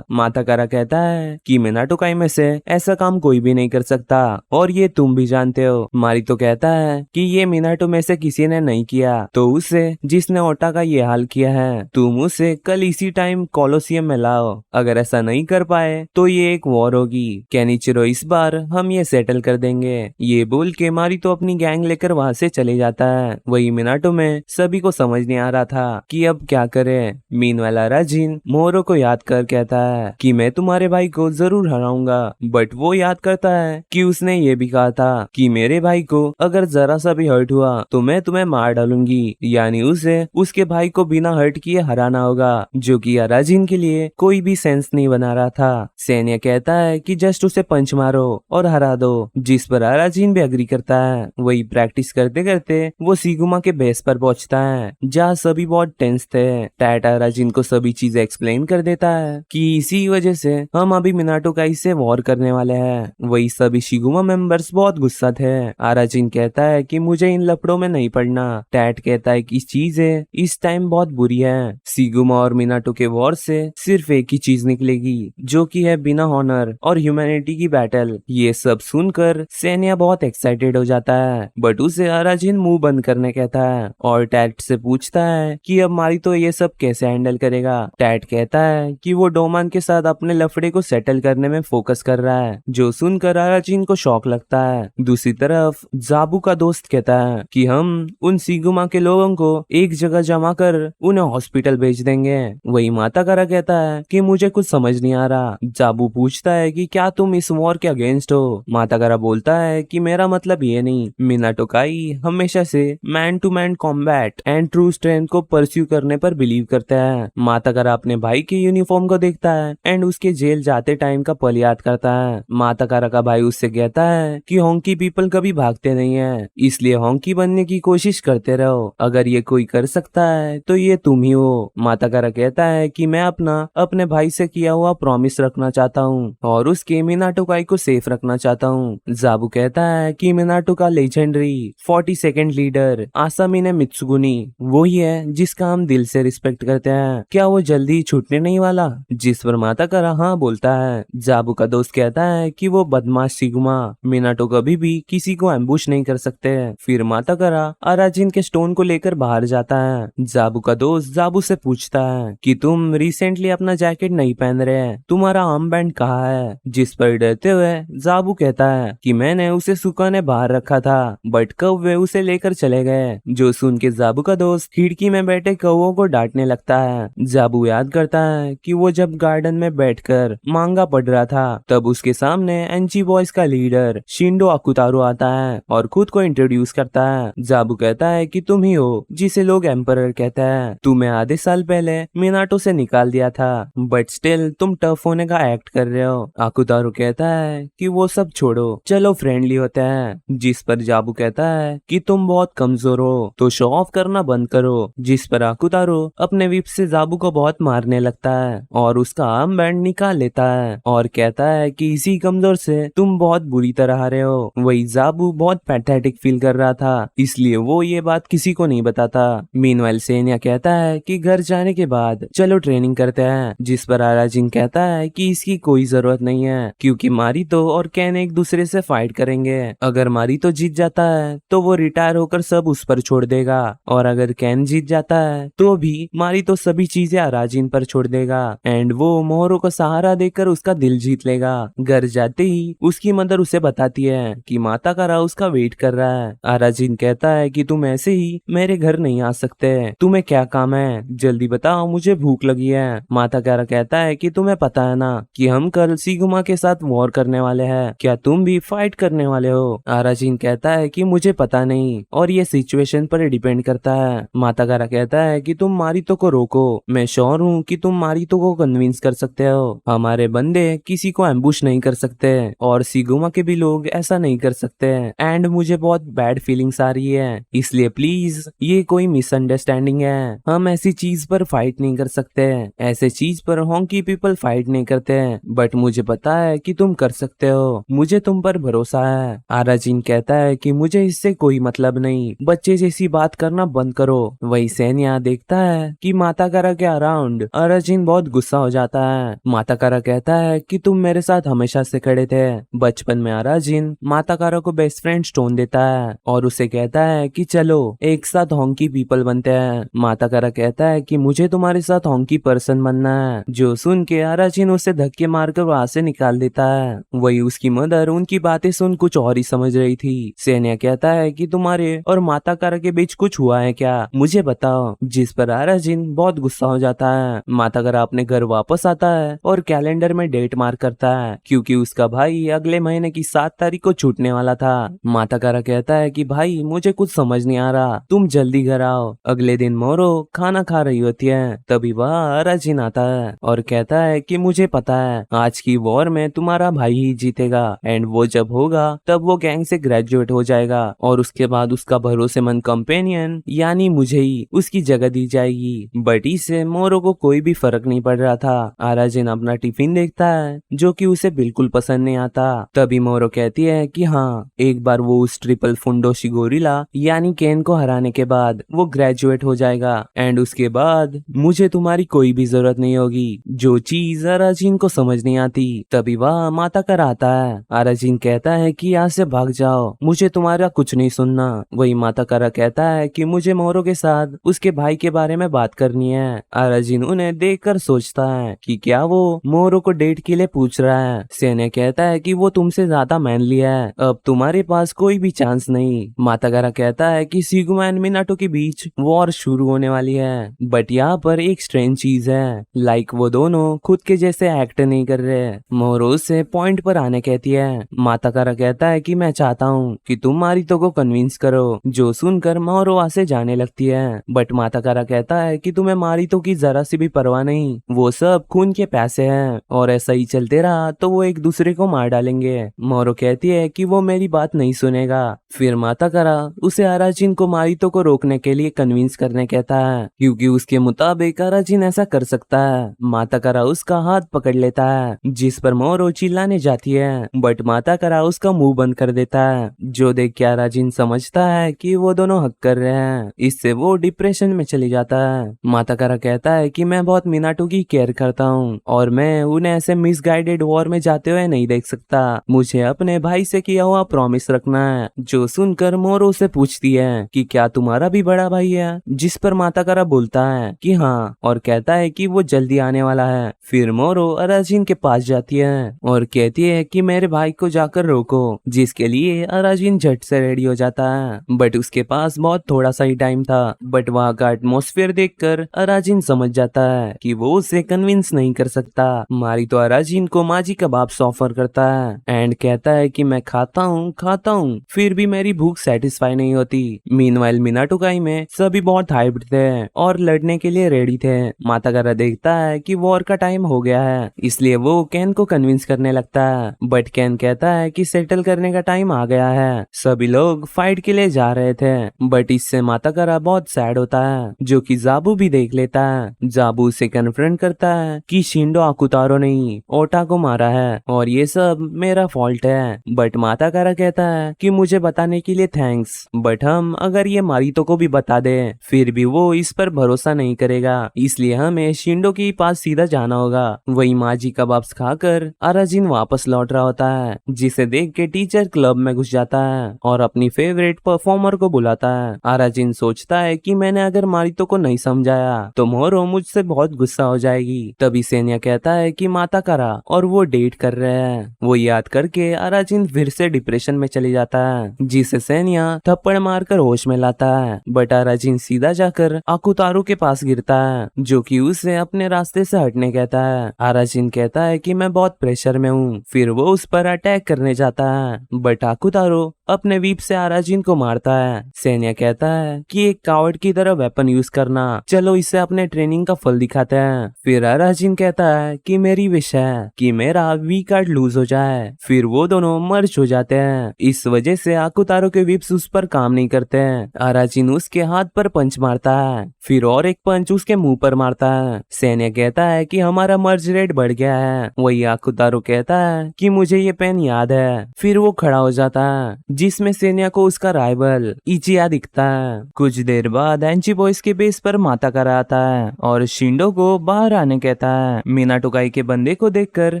माताकारा कहता है कि मिनाटोकाई में से ऐसा काम कोई भी नहीं कर सकता और ये तुम भी जानते हो। मारितो कहता है कि ये मिनाटो में से किसी ने नहीं किया, तो उसे जिसने ओटा का ये हाल किया है तुम उसे कल इसी टाइम कोलोसियम में लाओ। अगर ऐसा नहीं कर पाए तो ये एक वॉर होगी। केनिचिरो इस बार हम ये सेटल कर देंगे। ये बोल के मारितो अपनी गैंग लेकर वहाँ से चले जाता है। वही मिनाटो में सभी को समझ नहीं आ रहा था कि अब क्या करे। मीनवाइल अराजिन मोरो को याद कर कहता है कि मैं तुम्हारे भाई को जरूर हराऊंगा, बट वो याद करता है कि उसने ये भी कहा था कि मेरे भाई को अगर जरा सा भी हर्ट हुआ तो मैं तुम्हें मार डालूंगी। यानी उसे उसके भाई को बिना हर्ट किए हराना होगा, जो कि अराजिन के लिए कोई भी सेंस नहीं बना रहा था। सैन्य कहता है कि जस्ट उसे पंच मारो और हरा दो, जिस पर अराजिन भी एग्री करता है। वही प्रैक्टिस करते करते वो सिगुमा के बेस पर पहुंचता है, जहाँ सभी बहुत टेंस थे। टैट अराजिन को सभी चीजें एक्सप्लेन कर देता है कि इसी वजह से हम अभी मिनाटोकाई से वॉर करने वाले हैं। वही सभी शिगुमा मेंबर्स बहुत गुस्सा थे। अराजिन कहता है कि मुझे इन लफड़ों में नहीं पड़ना। टैट कहता है कि चीजें इस टाइम बहुत बुरी है। सिगुमा और मिनाटो के वॉर से सिर्फ एक ही चीज निकलेगी, जो कि है बिना ऑनर और ह्यूमैनिटी की बैटल। ये सब सुनकर सैन्या बहुत एक्साइटेड हो जाता है, बट उसे अराजिन मुंह बंद करने कहता है और टैट से पूछता है कि अब मारितो ये सब कैसे हैंडल करेगा। टैट कहता है कि वो डोमान के साथ अपने लफड़े को सेटल करने में फोकस कर रहा है, जो सुनकर अराजिन को शॉक लगता है। दूसरी तरफ जाबू का दोस्त कहता है कि हम उन सिगुमा के लोगों को एक जगह जमा कर उन्हें हॉस्पिटल भेज देंगे। वही माताकारा कहता है कि मुझे कुछ समझ नहीं आ रहा। जाबू पूछता है कि क्या तुम इस वॉर के अगेंस्ट हो। माताकारा बोलता है कि मेरा मतलब ये नहीं, मिनाटोकाई हमेशा से man to man combat and true strength को परस्यू करने पर बिलीव करता है। माताकारा अपने भाई के यूनिफॉर्म को देखता है एंड उसके जेल जाते टाइम का पल याद करता है। माताकारा का भाई उससे कहता है कि हॉन्की पीपल कभी भागते नहीं है, इसलिए हॉन्की बनने की कोशिश करते रहो। अगर ये कोई कर सकता है तो ये तुम ही हो। माताकारा कहता है कि मैं अपने भाई से किया हुआ प्रॉमिस रखना चाहता हूँ और उसके मिनाटोकाई को सेफ रखना चाहता हूँ। जाबू कहता है कि मिनाटो का लेजेंडरी 42nd लीडर आसामिने मित्सुगुनी वही है जिसका हम दिल से रिस्पेक्ट करते हैं। क्या वो जल्दी छूटने नहीं वाला? जिस पर माताकारा हाँ बोलता है। जाबू का दोस्त कहता है कि वो बदमाश सिगुमा मिनाटो कभी भी किसी को एम्बुश नहीं कर सकते। फिर माताकारा अराजिन के स्टोन को लेकर बाहर जाता है। जाबू का दोस्त जाबू से पूछता है कि तुम रिसेंटली अपना जैकेट नहीं पहन रहे हैं, तुम्हारा आर्म बैंड कहाँ है? जिस पर डरते हुए जाबू कहता है कि मैंने उसे सुखाने बाहर रखा था, बट कौवे उसे लेकर चले गए। जो सुन के जाबू का दोस्त खिड़की में बैठे कौवों को डांटने लगता है। जाबू याद करता है कि वो जब गार्डन में बैठकर मांगा पढ़ रहा था, तब उसके सामने एनजी बॉयज का लीडर शिंडो अकुतारो आता है और खुद को इंट्रोड्यूस करता है। जाबू कहता है कि तुम ही हो जिसे लोग एम्परर कहते हैं। तुम्हें आधे साल पहले मिनाटो से निकाल दिया था, बट स्टिल तुम टफ होने का एक्ट कर रहे हो। अकुतारो कहता है कि वो सब छोड़ो, चलो फ्रेंडली होते हैं। जिस पर जाबू कहता है कि तुम बहुत कमजोर हो तो शो ऑफ करना बंद बंद करो, जिस पर आकुतारो अपने विप से जाबू को बहुत मारने लगता है और उसका आर्म बैंड निकाल लेता है और कहता है कि इसी कमजोर से तुम बहुत बुरी तरह हारे हो। वही जाबू बहुत पैथेटिक फील कर रहा था, इसलिए वो ये बात किसी को नहीं बताता। मीनवाइल सेनिया कहता है कि घर जाने के बाद चलो ट्रेनिंग करते हैं, जिस पर आराजिन कहता है कि इसकी कोई जरूरत नहीं है क्योंकि मारितो और कैन एक दूसरे से फाइट करेंगे। अगर मारितो जीत जाता है तो वो रिटायर होकर सब उस पर छोड़ देगा और अगर कैन जीत जाता है तो भी मारितो सभी चीजें आराजिन पर छोड़ देगा एंड वो मोहरो को सहारा देकर उसका दिल जीत लेगा। घर जाते ही उसकी मदर उसे बताती है कि माता का राव उसका वेट कर रहा है। आराजिन कहता है कि तुम ऐसे ही मेरे घर नहीं आ सकते, तुम्हें क्या काम है, जल्दी बताओ, मुझे भूख लगी है। माता कारा कहता है कि तुम्हें पता है ना कि हम कल सिगुमा के साथ वॉर करने वाले हैं, क्या तुम भी फाइट करने वाले हो। आराजिन कहता है कि मुझे पता नहीं और ये सिचुएशन पर डिपेंड करता है। माता कारा कहता है कि तुम मारितो को रोको, मैं श्योर हूँ कि तुम मारितो को कन्विंस कर सकते हो, हमारे बंदे किसी को एम्बुश नहीं कर सकते और सिगुमा के भी लोग ऐसा नहीं कर सकते एंड मुझे बहुत बैड फीलिंग्स आ रही है, इसलिए प्लीज ये कोई मिसअंडरस्टैंडिंग है, हम ऐसी चीज पर फाइट नहीं कर सकते, ऐसे चीज पर होंकी पीपल फाइट नहीं करते, बट मुझे पता है कि तुम कर सकते हो, मुझे तुम पर भरोसा है। आराजिन कहता है कि मुझे इससे कोई मतलब नहीं, बच्चे जैसी बात करना बंद करो। वही सेनिया देखता है कि माता कारा के अराउंड आराजिन बहुत गुस्सा हो जाता है। माता कारा कहता है कि तुम मेरे साथ हमेशा से खड़े थे। बचपन में आराजिन माता कारा को बेस्ट फ्रेंड स्टोन देता है और उसे कहता है कि चलो एक साथ होंकी पीपल बनते हैं। माता कारा कहता है कि मुझे तुम्हारे साथ होंकी पर्सन बनना है, जो सुन के आराजिन उसे धक्के मारकर वहां से निकाल देता है। वही उसकी मदर उनकी बातें सुन कुछ और ही समझ रही थी। सेनिया कहता है कि तुम्हारे और माता कारा के बीच कुछ हुआ है क्या, मुझे बताओ, जिस पर आराजिन बहुत गुस्सा हो जाता है। माता कारा अपने घर वापस आता है और कैलेंडर में डेट मार्क करता है क्योंकि उसका भाई अगले महीने की 7 तारीख को छूटने वाला था। माता कारा कहता है कि भाई मुझे कुछ समझ नहीं आ रहा, तुम जल्दी घर आओ। अगले दिन मोरो खाना खा रही होती है, तभी वह आराजिन आता है और कहता है कि मुझे पता है आज की वॉर में तुम्हारा भाई ही जीतेगा एंड वो जब होगा तब वो गैंग से ग्रेजुएट हो जाएगा और उसके बाद उसका भरोसेमंद कंपेनियन यानी मुझे ही उसकी जगह दी जाएगी। बट इससे मोरो को कोई भी फर्क नहीं पड़ रहा था। आराजिन अपना टिफिन देखता है जो कि उसे बिल्कुल पसंद नहीं आता। तभी मोरो कहती है कि हाँ, एक बार वो उस ट्रिपल फुंडोशी गोरिल्ला यानी केन को हराने के बाद वो ग्रेजुएट हो जाएगा एंड उसके बाद मुझे तुम्हारी कोई भी जरूरत नहीं होगी, जो चीज आराजिन को समझ नहीं आती। तभी वह माता कर आता है। आराजिन कहता है कि यहाँ से भाग जाओ, मुझे तुम्हारा कुछ नहीं सुनना। वही माता करा कहता है कि मुझे मोरो के साथ उसके भाई के बारे में बात करनी है। आराजिन उन्हें देखकर सोचता है कि क्या वो मोरो को डेट के लिए पूछ रहा है। सेने कहता है कि वो तुमसे ज्यादा मैनली है, अब तुम्हारे पास कोई भी चांस नहीं। माता करा कहता है कि सिगुमा एंड मिनाटो के बीच वॉर शुरू होने वाली है, बट यहाँ पर एक स्ट्रेंज चीज है, लाइक वो दोनों खुद के जैसे एक्ट नहीं कर रहे। मोरो से पॉइंट पर आने कहती है। माता कारा कहता है कि मैं चाहता हूँ कि तुम मारितो को कन्विंस करो, जो सुनकर मोरो वहां से जाने लगती है। बट माता कारा कहता है कि तुम्हें मारितो की जरा सी भी परवाह नहीं, वो सब खून के पैसे हैं और ऐसा ही चलते रहा तो वो एक दूसरे को मार डालेंगे। मोरो कहती है कि वो मेरी बात नहीं सुनेगा। फिर माता कारा उसे आराजिन को मारितो को रोकने के लिए कन्विंस करने कहता है क्योंकि उसके मुताबिक आराजिन ऐसा कर सकता है। माता कारा उसका हाथ पकड़ लेता है, जिस पर मोरो चिल्लाने जाती है, बट माता कारा उसका मुंह बंद कर देता है, जो देख के आराजिन समझता है कि वो दोनों हक कर रहे हैं। इससे वो डिप्रेशन में चली जाता है। माता कारा कहता है कि मैं बहुत मिनाटो की केयर करता हूँ और मैं उन्हें ऐसे मिसगाइडेड वॉर में जाते हुए नहीं देख सकता, मुझे अपने भाई से किया हुआ प्रॉमिस रखना है। जो सुनकर मोरो से पूछती है कि क्या तुम्हारा भी बड़ा भाई है, जिस पर माता कारा बोलता है कि हाँ और कहता है कि वो जल्दी आने वाला है। फिर मोरो अराजिन के पास जाती है और कहती है कि मेरे भाई को जाकर रोको, जिसके लिए अराजिन झट से रेडी हो जाता है। बट उसके पास बहुत थोड़ा सा ही टाइम था, बट वहाँ का एटमोस्फेयर देखकर अराजिन समझ जाता है कि वो उसे कन्विंस नहीं कर सकता। मारी तो अराजिन को माजी कबाब ऑफर करता है एंड कहता है कि मैं खाता हूँ, फिर भी मेरी भूख सेटिस्फाई नहीं होती। मीनवाइल मिनाटोकाई में सभी बहुत हाइप्ड थे और लड़ने के लिए रेडी थे। माता कारा देखता है कि वॉर का टाइम हो गया है, इसलिए वो कैन को कन्विंस करने लगता है, बट कैन कहता है कि सेटल करने का टाइम आ गया है। सभी लोग फाइट के लिए जा रहे थे, बट इससे माता कारा माताकारा बहुत सैड होता है, जो कि जाबू भी देख लेता है। जाबू उसे कन्फ्रंट करता है कि शिंडो आकुतारो नहीं ओटा को मारा है और ये सब मेरा फॉल्ट है। बट माताकारा कहता है कि मुझे बताने के लिए थैंक्स, बट हम अगर ये मारितो को भी बता दे फिर भी वो इस पर भरोसा नहीं करेगा, इसलिए हमें शिंडो के पास सीधा जाना होगा। वही माजी कबाब्स खाकर अराजिन वापस लौट रहा होता है, जिसे देख के टीचर क्लब में घुस जाता है और अपनी फेवरेट परफॉर्मर को बुलाता है। अराजिन सोचता है कि मैंने अगर मारितो को नहीं समझाया तो मोरो मुझसे बहुत गुस्सा हो जाएगी। तभी सेनिया कहता है कि माताकारा और वो डेट कर रहे हैं। वो याद करके अराजिन फिर से डिप्रेशन में चले जाता है, जिसे सेनिया थप्पड़ मारकर होश में लाता है। बट अराजिन सीधा जाकर आकुतारू के पास गिरता है, जो कि उसे अपने रास्ते से हटने कहता है। अराजिन कहता है कि मैं बहुत प्रेशर में हूँ, फिर वो उस पर अटैक करने जाता है, बट आकुतारू अपने वीप से अराजिन को मारता है। सेनिया कहता है कि एक कावर्ड की तरह वेपन यूज करना, चलो इसे अपने ट्रेनिंग का फल दिखाते हैं। फिर अराजिन कहता है कि मेरी विश है कि मेरा वी कार्ड लूज हो जाए। फिर वो दोनों मर्ज हो जाते हैं। इस वजह से आकुतारो के विप्स उस पर काम नहीं करते हैं। अराजिन उसके हाथ पर पंच मारता है, फिर और एक पंच उसके मुंह पर मारता है। सेनिया कहता है कि हमारा मर्ज रेट बढ़ गया है। वही आकुतारो कहता है कि मुझे ये पेन याद है। फिर वो खड़ा हो जाता है, जिसमें सेनिया को उसका राइवल इचिया दिखता है। कुछ देर बाद एंची बॉयज के बेस पर माताकारा आता है और शिंडो को बाहर आने कहता है। मिनाटोकाई के बंदे को देखकर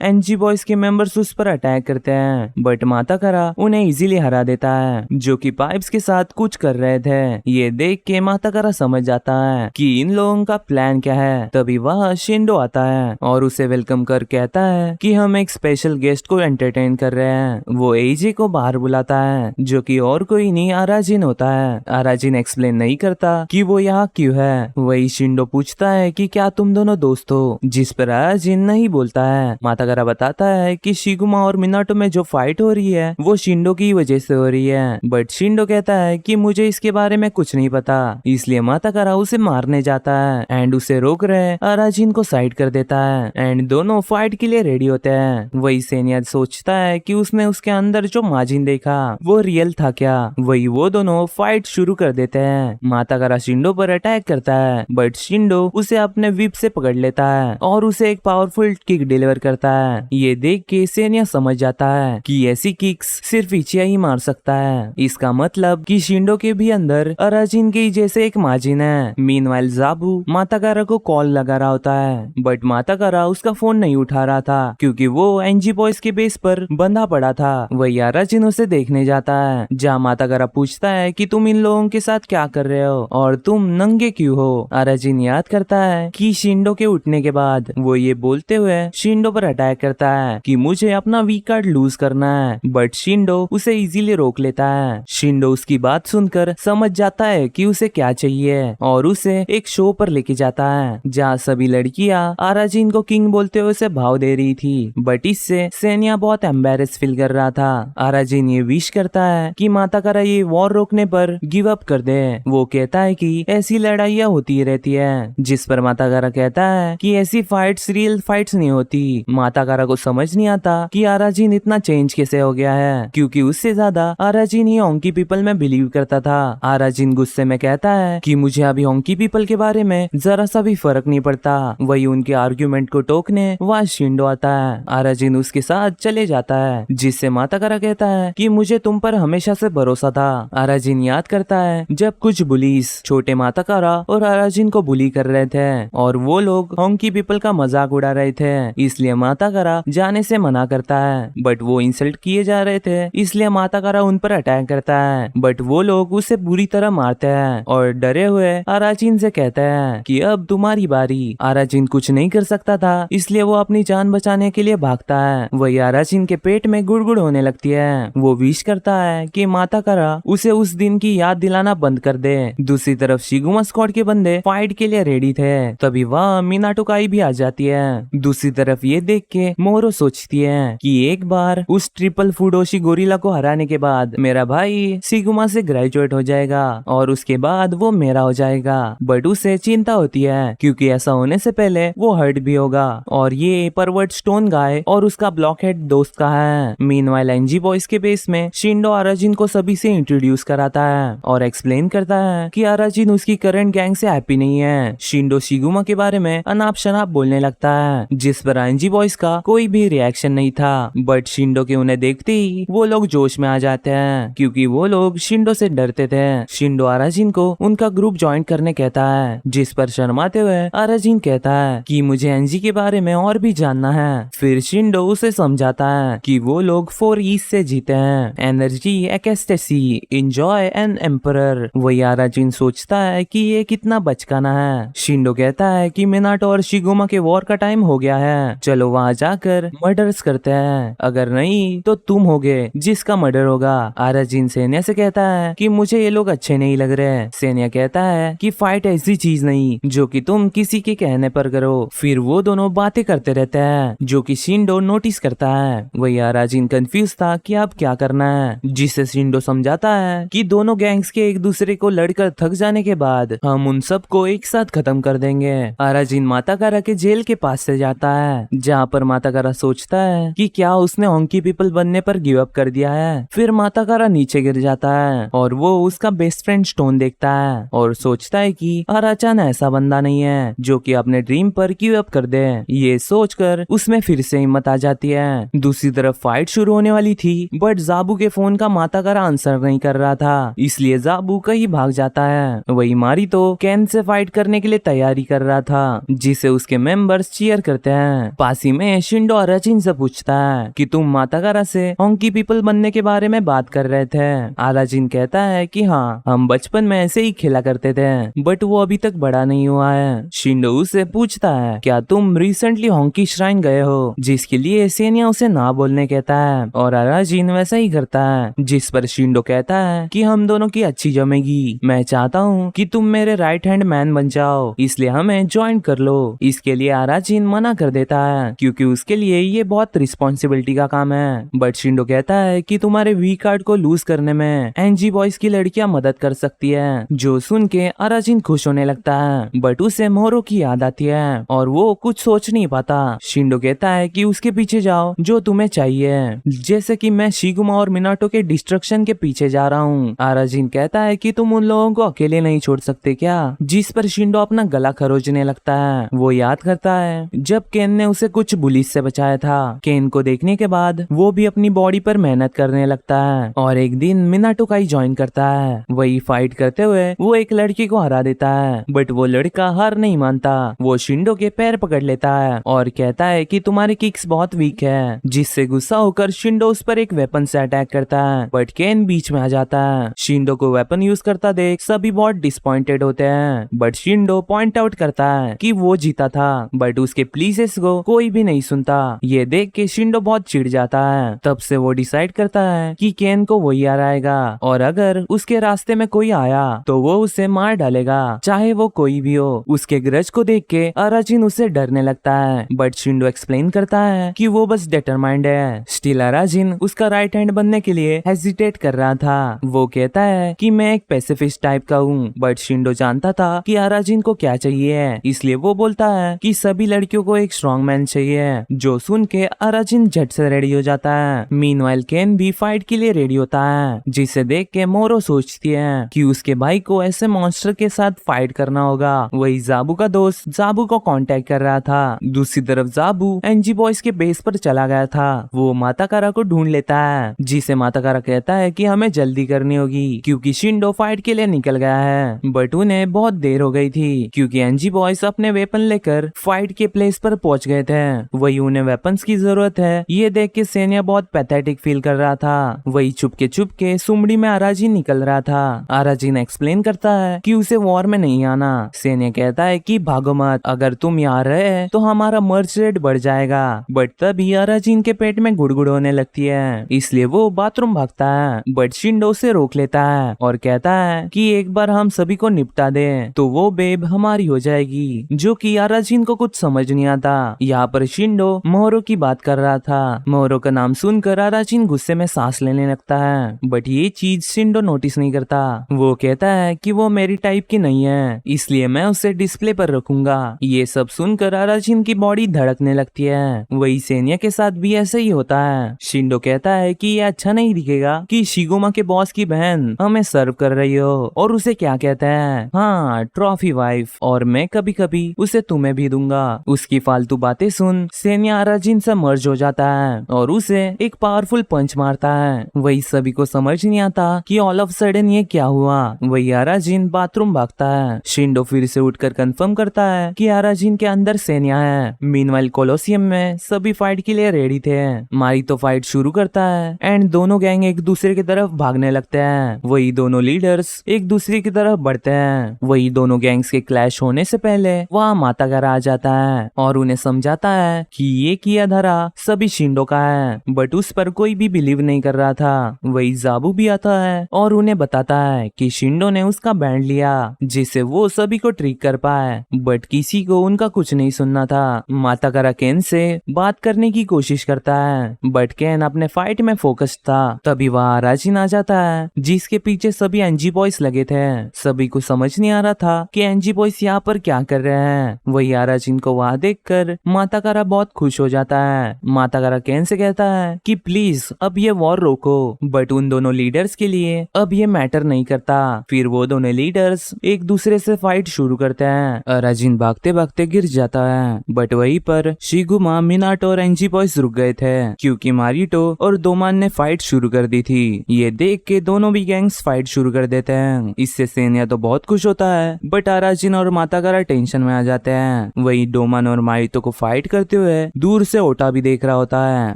एंची बॉयज के मेंबर्स उस पर अटैक करते हैं, बट माताकारा उन्हें इजीली हरा देता है, जो कि पाइप्स के साथ कुछ कर रहे थे। ये देख के माताकारा समझ जाता है कि इन लोगों का प्लान क्या है। तभी वह शिंडो आता है और उसे वेलकम कर कहता है कि हम एक स्पेशल गेस्ट को एंटरटेन कर रहे हैं। वो एजे को बाहर बुलाता है, जो कि और कोई नहीं अराजिन होता है। अराजिन एक्सप्लेन नहीं करता कि वो यहाँ क्यों है। वही शिंडो पूछता है कि क्या तुम दोनों दोस्त हो, जिस पर अराजिन नहीं बोलता है। माताकारा बताता है कि शिगुमा और मिनाटो में जो फाइट हो रही है वो शिंडो की वजह से हो रही है, बट शिंडो कहता है कि मुझे इसके बारे में कुछ नहीं पता, इसलिए माताकारा उसे मारने जाता है एंड उसे रोक रहे अराजिन को साइड कर देता है एंड दोनों फाइट के लिए रेडी होते हैं। वही सेनिया सोचता है कि उसने उसके अंदर जो माजिन देखा वो रियल था क्या। वही वो दोनों फाइट शुरू कर देते हैं। माताकारा शिंडो पर अटैक करता है, बट शिंडो उसे अपने विप से पकड़ लेता है और उसे एक पावरफुल किक डिलीवर करता है। ये देख के सेनिया समझ जाता है कि ऐसी किक्स सिर्फ इचिया ही मार सकता है। इसका मतलब कि शिंडो के भी अंदर अराजिन के जैसे एक माजिन है। मीनवाइल जाबू माताकारा को कॉल लगा रहा होता है, बट माताकारा उसका फोन नहीं उठा रहा था क्योंकि वो एनजी बॉयज के बेस पर बंधा पड़ा था। वही अराजिन उसे देखने जाता है, जहाँ माताकारा पूछता है कि तुम इन लोगों के साथ क्या कर रहे हो और तुम नंगे क्यों हो। अराजिन याद करता है कि शिंडो के उठने के बाद वो ये बोलते हुए शिंडो पर अटैक करता है कि मुझे अपना वी कार्ड लूज करना है, बट शिंडो उसे इजीली रोक लेता है। शिंडो उसकी बात सुनकर समझ जाता है कि उसे क्या चाहिए और उसे एक शो पर लेके जाता है, जहाँ सभी लड़कियां अराजिन को किंग बोलते हुए उसे भाव दे रही थी, बट इससे सेनिया बहुत एम्बेरेस फील कर रहा था। अराजिन ये विश करता है कि माताकारा ये वॉर रोकने पर गिव अप कर दे। वो कहता है कि ऐसी लड़ाइयाँ होती रहती है, जिस पर माताकारा कहता है कि ऐसी फाइट्स रियल फाइट्स नहीं होती। माताकारा को समझ नहीं आता कि अराजिन इतना चेंज कैसे हो गया है, क्योंकि उससे ज्यादा अराजिन ही होंकी पीपल में बिलीव करता था। अराजिन गुस्से में कहता है कि मुझे अभी होंकी पीपल के बारे में जरा सा भी फर्क नहीं पड़ता। वही उनके आर्ग्यूमेंट को टोकने वहाँ शिंडो आता है। अराजिन उसके साथ चले जाता है, जिससे माताकारा कहता है कि मुझे तुम पर हमेशा से भरोसा था। अराजिन याद करता है जब कुछ बुलीज छोटे माताकारा और अराजिन को बुली कर रहे थे और वो लोग होंकी पीपल का मजाक उड़ा रहे थे, इसलिए माताकारा जाने से मना करता है, बट वो इंसल्ट किए जा रहे थे इसलिए माताकारा उन पर अटैक करता है, बट वो लोग उसे बुरी तरह मारते हैं और डरे हुए अराजिन से कहते हैं कि अब तुम्हारी बारी। अराजिन कुछ नहीं कर सकता था, इसलिए वो अपनी जान बचाने के लिए भागता है। वही अराजिन के पेट में गुड़गुड़ होने लगती है। वो विश करता है कि माताकारा उसे उस दिन की याद दिलाना बंद कर दे। दूसरी तरफ शिगुमा स्क्वाड के बंदे फाइट के लिए रेडी थे, तभी वह मिनाटोकाई भी आ जाती है। दूसरी तरफ ये देख के मोरो सोचती है कि एक बार उस ट्रिपल फुडोशी गोरिल्ला को हराने के बाद मेरा भाई शिगुमा से ग्रेजुएट हो जाएगा और उसके बाद वो मेरा हो जाएगा, बट उसे चिंता होती है क्योंकि ऐसा होने से पहले वो हर्ट भी होगा और ये परवर्ट स्टोन गाय और उसका ब्लॉकहेड दोस्त का है। मीनवाइल एनजी बॉयज के बेस में शिंडो अराजिन को सभी से इंट्रोड्यूस कराता है और एक्सप्लेन करता करता है कि अराजिन उसकी करंट गैंग से हैप्पी नहीं है। शिंडो शिगुमा के बारे में अनाप शनाप बोलने लगता है, जिस पर एनजी बॉयज का कोई भी रिएक्शन नहीं था। बट शिंडो के उन्हें देखते ही वो लोग जोश में आ जाते हैं, क्योंकि वो लोग शिंडो से डरते थे। शिंडो अराजिन को उनका ग्रुप ज्वाइन करने कहता है, जिस पर शर्माते हुए अराजिन कहता है कि मुझे एनजी के बारे में और भी जानना है। फिर शिंडो उसे समझाता है कि वो लोग 4 ईस्ट से जीते हैं, energy, ecstasy, enjoy and emperor. वही अराजिन सोचता है कि ये कितना बचकाना है। शिंडो कहता है कि मिनाटो और शिगुमा के वॉर का टाइम हो गया है, चलो वहाँ जाकर मर्डर्स करते हैं, अगर नहीं तो तुम होगे जिसका मर्डर होगा। अराजिन सेनिया से कहता है कि मुझे ये लोग अच्छे नहीं लग रहे। सेनिया कहता है कि फाइट ऐसी चीज नहीं जो कि तुम किसी के कहने पर करो। फिर वो दोनों बातें करते रहते हैं, जो कि शिंडो नोटिस करता है। वही अराजिन कंफ्यूज था कि अब क्या करना है, जिसे शिंडो समझाता है कि दोनों गैंग्स के एक दूसरे को लड़कर थक जाने के बाद हम उन सबको एक साथ खत्म कर देंगे। अराजिन माताकारा के जेल के पास से जाता है, जहाँ पर माताकारा सोचता है कि क्या उसने हॉन्की पीपल बनने पर गिव अप कर दिया है। फिर माताकारा नीचे गिर जाता है और वो उसका बेस्ट फ्रेंड स्टोन देखता है और सोचता है कि अराचान ऐसा बंदा नहीं है जो कि अपने ड्रीम पर गिव अप कर दे। ये सोचकर उसमें फिर से हिम्मत आ जाती है। दूसरी तरफ फाइट शुरू होने वाली थी, बट जाबू के फोन का माताकारा आंसर नहीं कर रहा था, इसलिए जाबू कहीं भाग जाता है। वही मारी तो केन से फाइट करने के लिए तैयारी कर रहा था, जिसे उसके मेंबर्स चीयर करते हैं। पास ही में शिंडो अराजिन से पूछता है कि तुम माताकारा से हॉन्की पीपल बनने के बारे में बात कर रहे थे। अराजिन कहता है कि हाँ, हम बचपन में ऐसे ही खेला करते थे, बट वो अभी तक बड़ा नहीं हुआ है। शिंडो उससे पूछता है क्या तुम रिसेंटली हॉन्की श्राइन गए हो, जिसके लिए सेनिया उसे ना बोलने कहता है, और अराजिन वैसा ही करता है, जिस पर शिंडो कहता है कि हम दोनों की अच्छी जमेगी। मैं चाहता हूँ कि तुम मेरे राइट हैंड मैन बन जाओ, इसलिए हमें ज्वाइन कर लो। इसके लिए अराजिन मना कर देता है, क्योंकि उसके लिए ये बहुत रिस्पॉन्सिबिलिटी का काम है। बट शिंडो कहता है कि तुम्हारे वी कार्ड को लूज करने में एनजी बॉयज की लड़कियां मदद कर सकती है, जो सुन के अराजिन खुश होने लगता है। बट उसे मोरो की याद आती है और वो कुछ सोच नहीं पाता। शिंडो कहता है कि उसके पीछे जाओ जो तुम्हें चाहिए, जैसे कि मैं शिगुमा और मिनाटो के डिस्ट्रक्शन के पीछे जा रहा हूँ। अराजिन कहता है कि तुम उन लोगों को अकेले नहीं छोड़ सकते क्या, जिस पर शिंडो अपना गला खरोचने लगता है। वो याद करता है जब केन ने उसे कुछ बुलिस से बचाया था। केन को देखने के बाद वो भी अपनी बॉडी पर मेहनत करने लगता है और एक दिन मिनाटो का ही ज्वाइन करता है। वही फाइट करते हुए वो एक लड़की को हरा देता है, बट वो लड़का हार नहीं मानता। वो शिंडो के पैर पकड़ लेता है और कहता है कि तुम्हारी किक्स बहुत वीक है, जिससे गुस्सा होकर शिंडो उस पर एक वेपन से अटैक करता है, बट केन बीच में आ जाता है। शिंडो को वेपन यूज करता देख सभी बहुत डिसअपॉइंटेड होते हैं, बट शिंडो पॉइंट आउट करता है कि वो जीता था, बट उसके प्लीजेस को कोई भी नहीं सुनता। ये देख के शिंडो बहुत चिढ़ जाता है। तब से वो डिसाइड करता है कि केन को वही हराएगा, और अगर उसके रास्ते में कोई आया तो वो उसे मार डालेगा, चाहे वो कोई भी हो। उसके ग्रज को देख के अराजिन उसे डरने लगता है, बट शिंडो एक्सप्लेन करता है कि वो बस डिटरमाइंड है। स्टिल अराजिन उसका राइट हैंड बनने के लिए हेजिटेट कर रहा था। वो कहता है कि मैं एक पैसिफिस्ट टाइप का हूँ, बट शिंडो जानता था कि अराजिन को क्या चाहिए, इसलिए वो बोलता है कि सभी लड़कियों को एक स्ट्रॉन्ग मैन चाहिए, जो सुन के अराजिन झट से रेडी हो जाता है। मीनवाइल केन भी फाइट के लिए रेडी होता है, जिसे देख के मोरो सोचती है कि उसके भाई को ऐसे मॉन्स्टर के साथ फाइट करना होगा। वही जाबू का दोस्त जाबू को कांटेक्ट कर रहा था। दूसरी तरफ जाबू एनजी बॉयज के बेस पर चला गया था। वो माताकारा को ढूंढ लेता है, जिसे माताकारा कहता है कि हमें जल्दी करनी होगी, क्योंकि शिंडो फाइट के लिए निकल गया है। बट उन्हें बहुत देर हो गई थी, क्योंकि एनजी बॉयज अपने वेपन लेकर फाइट के प्लेस पर पहुंच गए थे। वही उन्हें वेपन्स की जरूरत है, ये देख के सेनिया बहुत पैथेटिक फील कर रहा था। वही चुपके सुमड़ी में अराजिन निकल रहा था। अराजिन एक्सप्लेन करता है कि उसे वॉर में नहीं आना। सेनिया कहता है कि भागो मत, अगर तुम यहाँ रहे तो हमारा मर्ज रेट बढ़ जाएगा। बट तभी अराजिन के पेट में गुड़गुड़ होने लगती है, इसलिए वो बाथरूम भागता है। बट शिंडो उसे रोक लेता है और कहता है कि एक बार हम सभी को निपटा दे तो वो बेब हमारी हो जाएगी, जो कि अराजिन को कुछ समझ नहीं आता। यहाँ पर शिंडो मोरो की बात कर रहा था। मोरो का नाम सुनकर अराजिन गुस्से में सांस लेने लगता है, बट ये चीज शिंडो नोटिस नहीं करता। वो कहता है कि वो मेरी टाइप की नहीं है, इसलिए मैं उसे डिस्प्ले पर रखूंगा। ये सब सुनकर अराजिन की बॉडी धड़कने लगती है। वही सेनिया के साथ भी ऐसे ही होता है। शिंडो कहता है कि ये अच्छा नहीं दिखेगा कि शिगुमा के बॉस की बहन हमें सर्व कर रही मारियो और उसे क्या कहता है, हाँ ट्रॉफी वाइफ, और मैं कभी कभी उसे तुम्हें भी दूंगा। उसकी फालतू बातें सुन सेनिया अराजिन से मर्ज हो जाता है और उसे एक पावरफुल पंच मारता है। वही सभी को समझ नहीं आता कि ऑल ऑफ सडन ये क्या हुआ। वही अराजिन बाथरूम भागता है। शिंडो फिर से उठकर कंफर्म करता है कि अराजिन के अंदर सेनिया है। मीनवाइल कोलोसियम में सभी फाइट के लिए रेडी थे। मारी तो फाइट शुरू करता है एंड दोनों गैंग एक दूसरे की तरफ भागने लगते हैं। वही दोनों लीडर्स एक दूसरे की तरफ बढ़ते हैं। वही दोनों गैंग्स के क्लैश होने से पहले वहाँ मातागारा आ जाता है और उन्हें समझाता है कि ये किया धरा सभी शिंडो का है, बट उस पर कोई भी बिलीव नहीं कर रहा था। वही जाबू भी आता है और उन्हें बताता है कि शिंडो ने उसका बैंड लिया जिससे वो सभी को ट्रिक कर पाए, बट किसी को उनका कुछ नहीं सुनना था। मातागारा केन से बात करने की कोशिश करता है बट केन अपने फाइट में फोकस्ड था। तभी वहाँ अराजिन आ जाता है जिसके पीछे सभी एनजी बॉयज लगे थे। सभी को समझ नहीं आ रहा था कि एनजी बॉयज यहाँ पर क्या कर रहे हैं। वही अराजिन को वहाँ देखकर मातागारा बहुत खुश हो जाता है। मातागारा केन से कहता है कि प्लीज अब ये वॉर रोको, बट उन दोनों लीडर्स के लिए अब ये मैटर नहीं करता। फिर वो दोनों लीडर्स एक दूसरे से फाइट शुरू करते हैं। अराजिन भागते भागते गिर जाता है बट वहीं पर शिगुमा, मिनाटो और एनजी बॉयज रुक गए थे क्योंकि मारिटो और दोमान ने फाइट शुरू कर दी थी। ये देख के दोनों भी गैंग्स फाइट शुरू कर देते हैं। इससे सेनिया तो बहुत खुश होता है बट अराजिन और मातागारा टेंशन में आ जाते हैं। वही डोमान और मारिटो को फाइट करते हुए दूर से ओटा भी देख रहा होता है।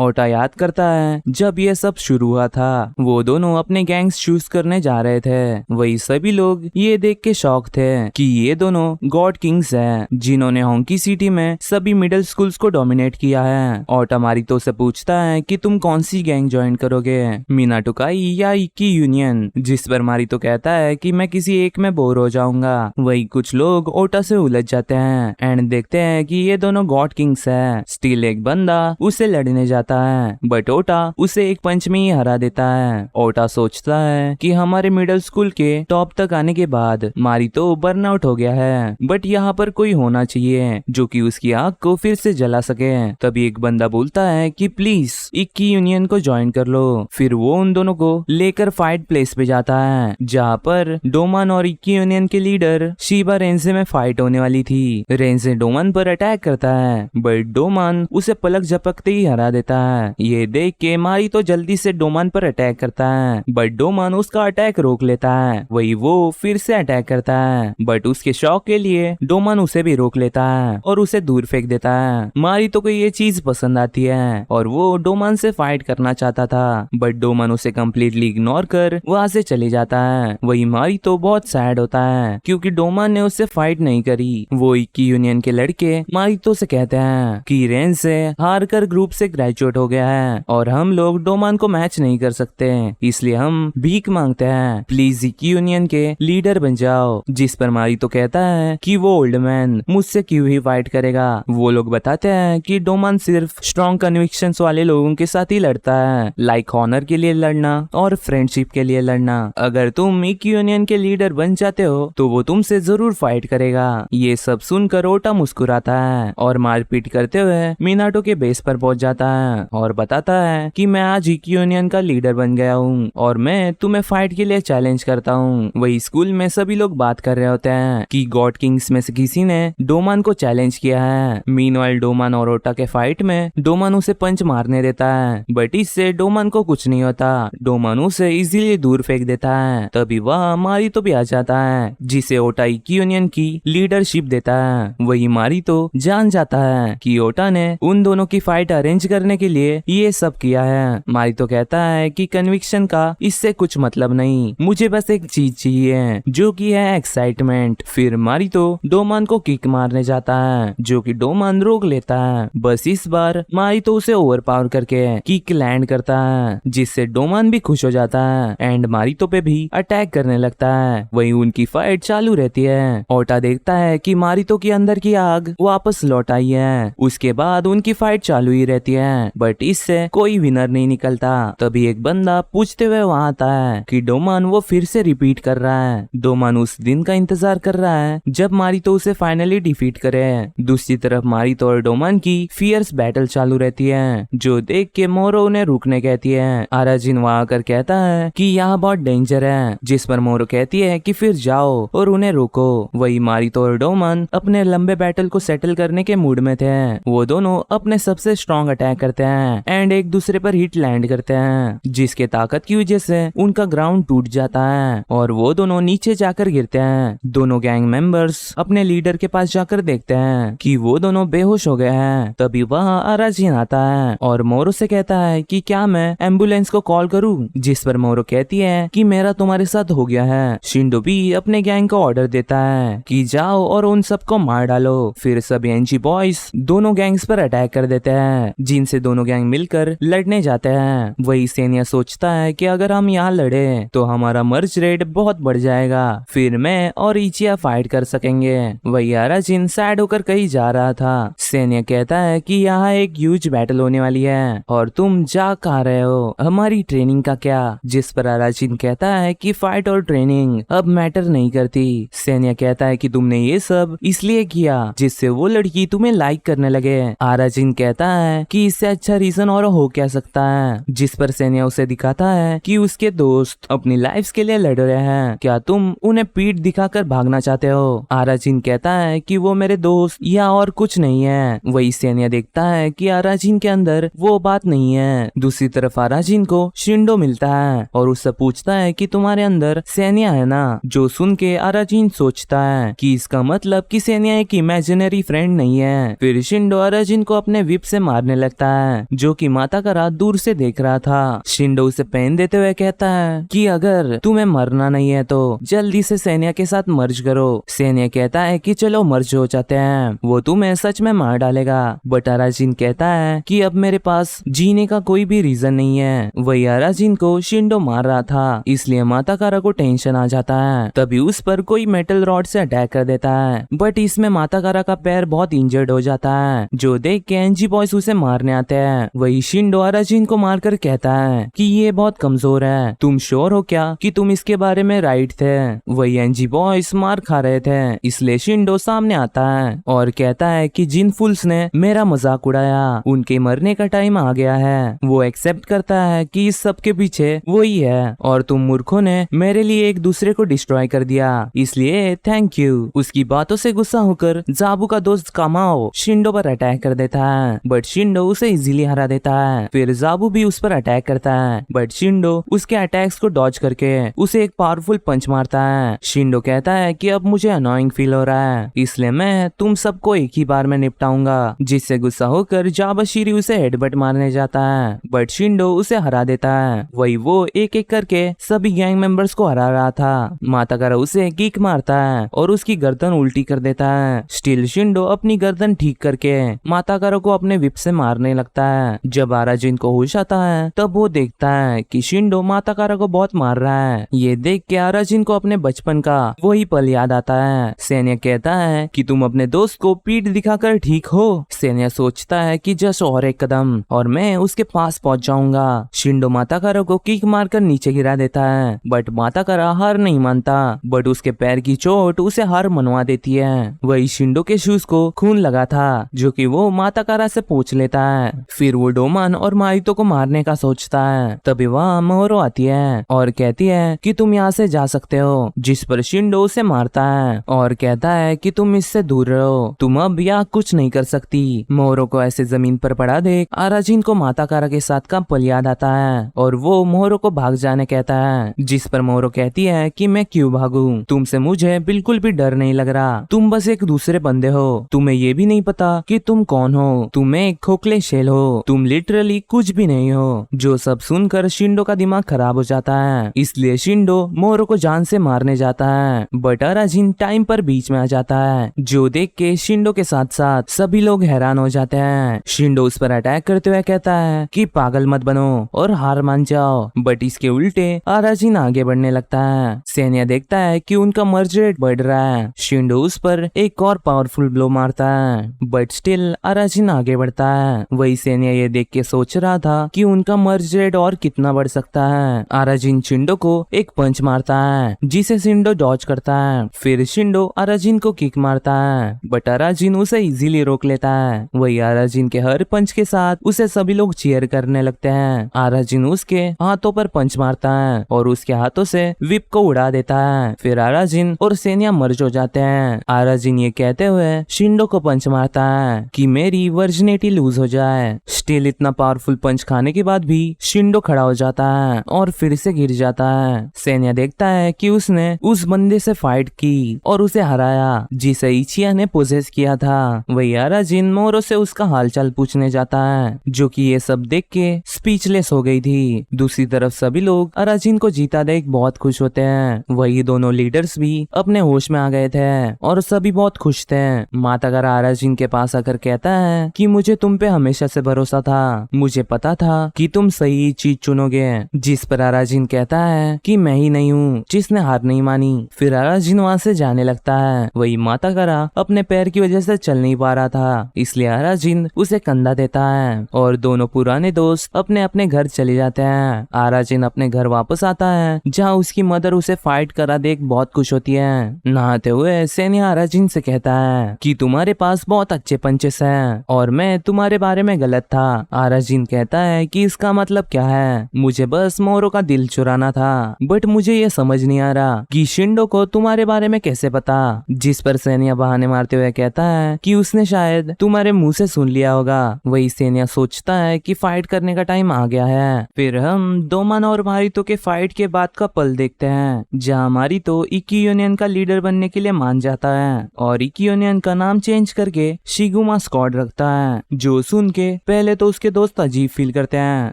ओटा याद करता है जब ये सब शुरू हुआ था वो दोनों अपने गैंग्स चूज करने जा रहे थे। वही सभी लोग ये देख के शॉक थे कि ये दोनों गॉड किंग्स हैं जिन्होंने होंकी सिटी में सभी मिडिल स्कूल्स को डोमिनेट किया है। ओटा मारितो से पूछता है कि तुम कौन सी गैंग ज्वाइन करोगे, मिनाटो काई या इक्की यूनियन, जिस पर मारितो कहता है कि मैं किसी एक में बोर हो जाऊंगा। वही कुछ लोग ओटा से उलझ जाते हैं एंड देखते हैं कि ये दोनों गॉड किंग्स है। स्टिल एक बंदा उसे लड़ने जाता है बट ओटा उसे एक पंच में ही हरा देता है। ओटा सोचता है कि हमारे मिडिल स्कूल के टॉप तक आने के बाद मारितो बर्नआउट हो गया है बट यहाँ पर कोई होना चाहिए जो कि उसकी आग को फिर से जला सके। तभी एक बंदा बोलता है कि प्लीज इक्की यूनियन को ज्वाइन कर लो। फिर वो उन दोनों को लेकर फाइट प्लेस पे जाता है जहाँ पर डोमान और इक्की यूनियन के लीडर शिबा रेंजे में फाइट होने वाली थी। रेंजे डोमान पर अटैक करता है बट डोमान उसे पलक झपकते ही हरा देता है। ये देख के मारी तो जल्दी से डोमान पर अटैक करता है बट डोमान उसका अटैक रोक लेता है। वही वो फिर से अटैक करता है बट उसके शौक के लिए डोमान उसे भी रोक लेता है और उसे दूर फेंक देता है। मारी तो को ये चीज पसंद आती है और वो डोमान से फाइट करना चाहता था बट डोमान उसे कम्प्लीटली इग्नोर कर वहां से चले जाता है। वही मारी तो बहुत सैड होता है क्योंकि डोमान ने उससे फाइट नहीं करी। वो इक्की यूनियन के लड़के मारितो से कहते हैं कि रेंज से हार कर ग्रुप से ग्रेजुएट हो गया है और हम लोग डोमान को मैच नहीं कर सकते, इसलिए हम भीख मांगते हैं, प्लीज इक्की यूनियन के लीडर बन जाओ। जिस पर मारितो कहता है कि वो ओल्ड मैन मुझसे क्यों ही फाइट करेगा। वो लोग बताते हैं कि डोमान सिर्फ स्ट्रॉन्ग कन्विक्शंस वाले लोगों के साथ ही लड़ता है, लाइक ऑनर के लिए लड़ना और फ्रेंडशिप के लिए लड़ना। अगर तुम इक्की यूनियन के लीडर बन जाते हो तो वो तुमसे जरूर फाइट करेगा। ये सब सुनकर ओटा मुस्कुराता है और मारपीट करते हुए मिनाटो के बेस पर पहुंच जाता है और बताता है कि मैं आज इक्की यूनियन का लीडर बन गया हूँ और मैं तुम्हें फाइट के लिए चैलेंज करता हूँ। वही स्कूल में सभी लोग बात कर रहे होते हैं कि गॉड किंग्स में से किसी ने डोमान को चैलेंज किया है। मीनवाइल डोमान और ओटा के फाइट में डोमान उसे पंच मारने देता है बट इससे डोमान को कुछ नहीं होता। डोमान उसे इजीली दूर फेंक देता है। तभी वह मारितो भी आ जाता है जिसे ओटा इक्की यूनियन की लीडरशिप देता है। वही मारितो जान जाता है कि ओटा ने उन दोनों की फाइट अरेंज करने के लिए ये सब किया है। मारितो कहता है कि कन्विक्शन का इससे कुछ मतलब नहीं, मुझे बस एक चीज चाहिए जो कि है एक्साइटमेंट। फिर मारितो डोमान को किक मारने जाता है जो कि डोमान रोक लेता है। बस इस बार मारितो उसे ओवरपावर करके किक लैंड करता है जिससे डोमान भी खुश हो जाता है एंड मारितो पे भी अटैक करने लगता है। वही उनकी फाइट चालू रहती है। ओटा देखता है कि मारितो के अंदर की आग वापस लौट आई है। उसके बाद उनकी फाइट चालू ही रहती है बट इससे कोई विनर नहीं निकलता। तभी एक बंदा पूछते हुए वहां आता है कि डोमान वो फिर से रिपीट कर रहा है। डोमान उस दिन का इंतजार कर रहा है जब मारितो उसे फाइनली डिफीट करे। दूसरी तरफ मारितो और डोमान की फियर्स बैटल चालू रहती है जो देख के मोरो उन्हें रुकने कहती है। अराजिन वहां आकर कहता है कि यहाँ बहुत डेंजर है जिस पर मोरो कहती है कि फिर जाओ और उन्हें रोको। वही मारितो और डोमन अपने लंबे बैटल को सेटल करने के मूड में थे। वो दोनों अपने सबसे स्ट्रॉन्ग अटैक करते हैं एंड एक दूसरे पर हिट लैंड करते हैं, जिसके ताकत की वजह से उनका ग्राउंड टूट जाता है और वो दोनों नीचे जाकर गिरते हैं। दोनों गैंग मेंबर्स अपने लीडर के पास जाकर देखते हैं कि वो दोनों बेहोश हो गए हैं। तभी वहाँ अराजिन आता है और मोरो से कहता है कि क्या मैं एम्बुलेंस को कॉल करूं, जिस पर मोरो कहती है कि मेरा तुम्हारे साथ हो गया है। शिंडो भी अपने गैंग को ऑर्डर देता है कि जाओ और उन सबको मार डालो। फिर सभी एनजी बॉयज दोनों गैंग्स पर अटैक कर देते हैं, जिनसे दोनों गैंग मिलकर लड़ने जाते हैं। वही सेनिया सोचता है कि अगर हम यहाँ लड़े तो हमारा मर्ज रेट बहुत बढ़ जाएगा, फिर मैं और इचिया फाइट कर सकेंगे। वही अराजिन सैड होकर कहीं जा रहा था। सेनिया कहता है कि यहाँ एक ह्यूज बैटल होने वाली है और तुम जा कहाँ रहे हो, हमारी ट्रेनिंग का क्या? जिस पर अराजिन कहता है कि फाइट और ट्रेनिंग अब मैटर नहीं करती। सेनिया कहता है कि तुमने ये सब इसलिए किया जिससे वो लड़की तुम्हें लाइक करने लगे। अराजिन कहता है कि इससे अच्छा रीजन और हो क्या सकता है, जिस पर सेनिया उसे दिखाता है कि उसके दोस्त अपनी लाइफ के लिए लड़ रहे हैं, क्या तुम उन्हें पीठ दिखाकर भागना चाहते हो? अराजिन कहता है कि वो मेरे दोस्त या और कुछ नहीं है। वही सेनिया देखता है कि अराजिन के अंदर वो बात नहीं है। दूसरी तरफ अराजिन को शिंडो मिलता है और उससे पूछता है कि तुम्हारे अंदर सेनिया है ना, जो सुन के अराजिन सोचता है कि इसका मतलब कि सेनिया एक इमेजिनरी फ्रेंड नहीं है। फिर शिंडो अराजिन को अपने विप से मारने लगता है, जो कि माता का रात दूर से देख रहा था। शिंडो उसे पेन देते हुए कहता है कि अगर तुम्हें मरना नहीं है तो जल्दी से सेनिया के साथ मर्ज करो। सेनिया कहता है कि चलो मर्ज हो जाते हैं, वो तुम्हें सच में मार डालेगा। बट अराजिन कहता है कि अब मेरे पास जीने का कोई भी रीजन नहीं है। वही अराजिन को शिंडो मार रहा था, इसलिए माता कारा को टेंशन आ जाता है। तभी उस पर कोई मेटल रॉड से अटैक कर देता है, बट इसमें माता कारा का पैर बहुत इंजर्ड हो जाता है, जो देख के एनजी बॉयज उसे मारने आते हैं। वही शिंडो अराजिन को मारकर कहता है कि ये बहुत कमजोर है, तुम श्योर हो क्या कि तुम इसके बारे में राइट थे? वही एनजी बॉयज मार खा रहे थे, इसलिए शिंडो सामने आता है और कहता है कि जिन फुल्स ने मेरा मजाक उड़ाया उनके मरने का टाइम आ गया है। वो एक्सेप्ट करता है कि इस सब के पीछे वही है और तुम मूर्खों ने मेरे लिए एक दूसरे को डिस्ट्रॉय कर दिया, इसलिए थैंक यू। उसकी बातों से गुस्सा होकर जाबू का दोस्त कामाओ शिंडो पर अटैक कर देता है, बट शिंडो उसे इजीली हरा देता है। फिर जाबू भी उस पर अटैक करता है, बट शिंडो उसके अटैक्स को डॉज करके उसे एक पावरफुल पंच मारता है। शिंडो कहता है कि अब मुझे अनोइंग फील हो रहा है, इसलिए मैं तुम सबको एक ही बार में निपटाऊंगा। जिससे गुस्सा होकर जाबाशिरी उसे हेडबट मारने जाता है, बट शिंडो उसे हरा देता है। वही वो एक एक करके सभी गैंग मेंबर्स को हरा रहा था। माता कारा उसे किक मारता है और उसकी गर्दन उल्टी कर देता है। स्टिल शिंडो अपनी गर्दन ठीक करके माता कारा को अपने विप से मारने लगता है। जब अराजिन को होश आता है तब वो देखता है कि शिंडो माता कारा को बहुत मार रहा है। ये देख के अराजिन को अपने बचपन का वही पल याद आता है। सेनिया कहता है कि तुम अपने दोस्त को पीठ दिखाकर ठीक हो। सेनिया सोचता है कि जस्ट और एक कदम और मैं उसके पास पहुंच जाऊंगा। शिंडो माता कारा को किक मारकर नीचे गिरा देता है, बट माता कारा हार नहीं मानता, बट उसके पैर की चोट उसे हार मनवा देती है। वही शिंडो के शूज को खून लगा था, जो कि वो माता कारा से पूछ लेता है। फिर वो डोमन और मारितो को मारने का सोचता है। तभी वहाँ मोरो आती है और कहती है कि तुम यहाँ से जा सकते हो, जिस पर शिंडो उसे मारता है और कहता है कि तुम इससे दूर रहो, तुम अब यहाँ कुछ नहीं कर सकती। मोरो को ऐसे जमीन पर पड़ा देख अराजिन को माता कारा के साथ का पल याद आता है और वो मोरो को भाग जाने कहता है, जिस पर मोरो कहती है कि मैं क्यों भागूं, तुमसे मुझे बिल्कुल भी डर नहीं लग रहा, तुम बस एक दूसरे बंदे हो, तुम्हें ये भी नहीं पता कि तुम कौन हो, तुम एक खोखले शेल हो, तुम लिटरली कुछ भी नहीं हो। जो सब सुनकर शिंडो का दिमाग खराब हो जाता है, इसलिए शिंडो मोरो को जान से मारने जाता है, बट अराजिन टाइम पर बीच में आ जाता है, जो देख के शिंडो के साथ साथ सभी लोग हैरान हो जाते हैं। शिंडो उस पर अटैक करते हुए कहता है कि पागल मत बनो और हार मान जाओ, बट इसके उल्टे अराजिन आगे बढ़ने लगता है। सेनिया देखता है कि उनका मर्ज रेट बढ़ रहा है। शिंडो उस पर एक और पावरफुल ब्लो मारता है, बट स्टिल अराजिन आगे बढ़ता है। वही सेनिया ये देख के सोच रहा था कि उनका मर्ज रेट और कितना बढ़ सकता है। अराजिन शिंडो को एक पंच मारता है, जिसे शिंडो डॉज करता है। फिर शिंडो अराजिन को किक मारता है, बट अराजिन उसे इजीली रोक लेता है। वही अराजिन के हर पंच के साथ उसे सभी लोग चीयर करने लगते हैं। अराजिन उसके हाथों पर पंच मारता है और उसके हाथ बातों से विप को उड़ा देता है। फिर आराजिन और सेनिया मर्ज हो जाते हैं। आराजिन ये कहते हुए शिंडो को पंच मारता है कि मेरी वर्जिनिटी लूज हो जाए। स्टिल इतना पावरफुल पंच खाने के बाद भी शिंडो खड़ा हो जाता है और फिर से गिर जाता है। सेनिया देखता है कि उसने उस बंदे से फाइट की और उसे हराया जिसे इचिया ने पोजेस किया था। वही आराजिन मोरो से उसका हालचाल पूछने जाता है, जो कि ये सब देख के स्पीचलेस हो गई थी। दूसरी तरफ सभी लोग आराजिन को जीता देख बहुत खुश होते हैं। वही दोनों लीडर्स भी अपने होश में आ गए थे और सभी बहुत खुश थे। मातागारा आराजिन के पास आकर कहता है कि मुझे तुम पे हमेशा से भरोसा था, मुझे पता था कि तुम सही चीज चुनोगे। जिस पर आराजिन कहता है कि मैं ही नहीं हूँ जिसने हार नहीं मानी। फिर आराजिन वहाँ से जाने लगता है। वही मातागारा अपने पैर की वजह से चल नहीं पा रहा था, इसलिए आराजिन उसे कंधा देता है और दोनों पुराने दोस्त अपने अपने घर चले जाते हैं। आराजिन अपने घर वापस आता है जहाँ उसकी मदर उसे फाइट करा देख बहुत खुश होती है। नहाते हुए सेनिया आराजिन से कहता है कि तुम्हारे पास बहुत अच्छे पंचेस हैं और मैं तुम्हारे बारे में गलत था। आराजिन कहता है कि इसका मतलब क्या है, मुझे बस मोरो का दिल चुराना था, बट मुझे ये समझ नहीं आ रहा कि शिंडो को तुम्हारे बारे में कैसे पता। जिस पर सेनिया बहाने मारते हुए कहता है कि उसने शायद तुम्हारे मुंह से सुन लिया होगा। वही सेनिया सोचता है कि फाइट करने का टाइम आ गया है। फिर हम डोमान और मारितो के फाइट के बाद का पल देखते हैं, जहाँ मारितो इकी यूनियन का लीडर बनने के लिए मान जाता है और इकी यूनियन का नाम चेंज करके शिगुमा स्क्वाड रखता है। जो सुन के पहले तो उसके दोस्त अजीब फील करते हैं,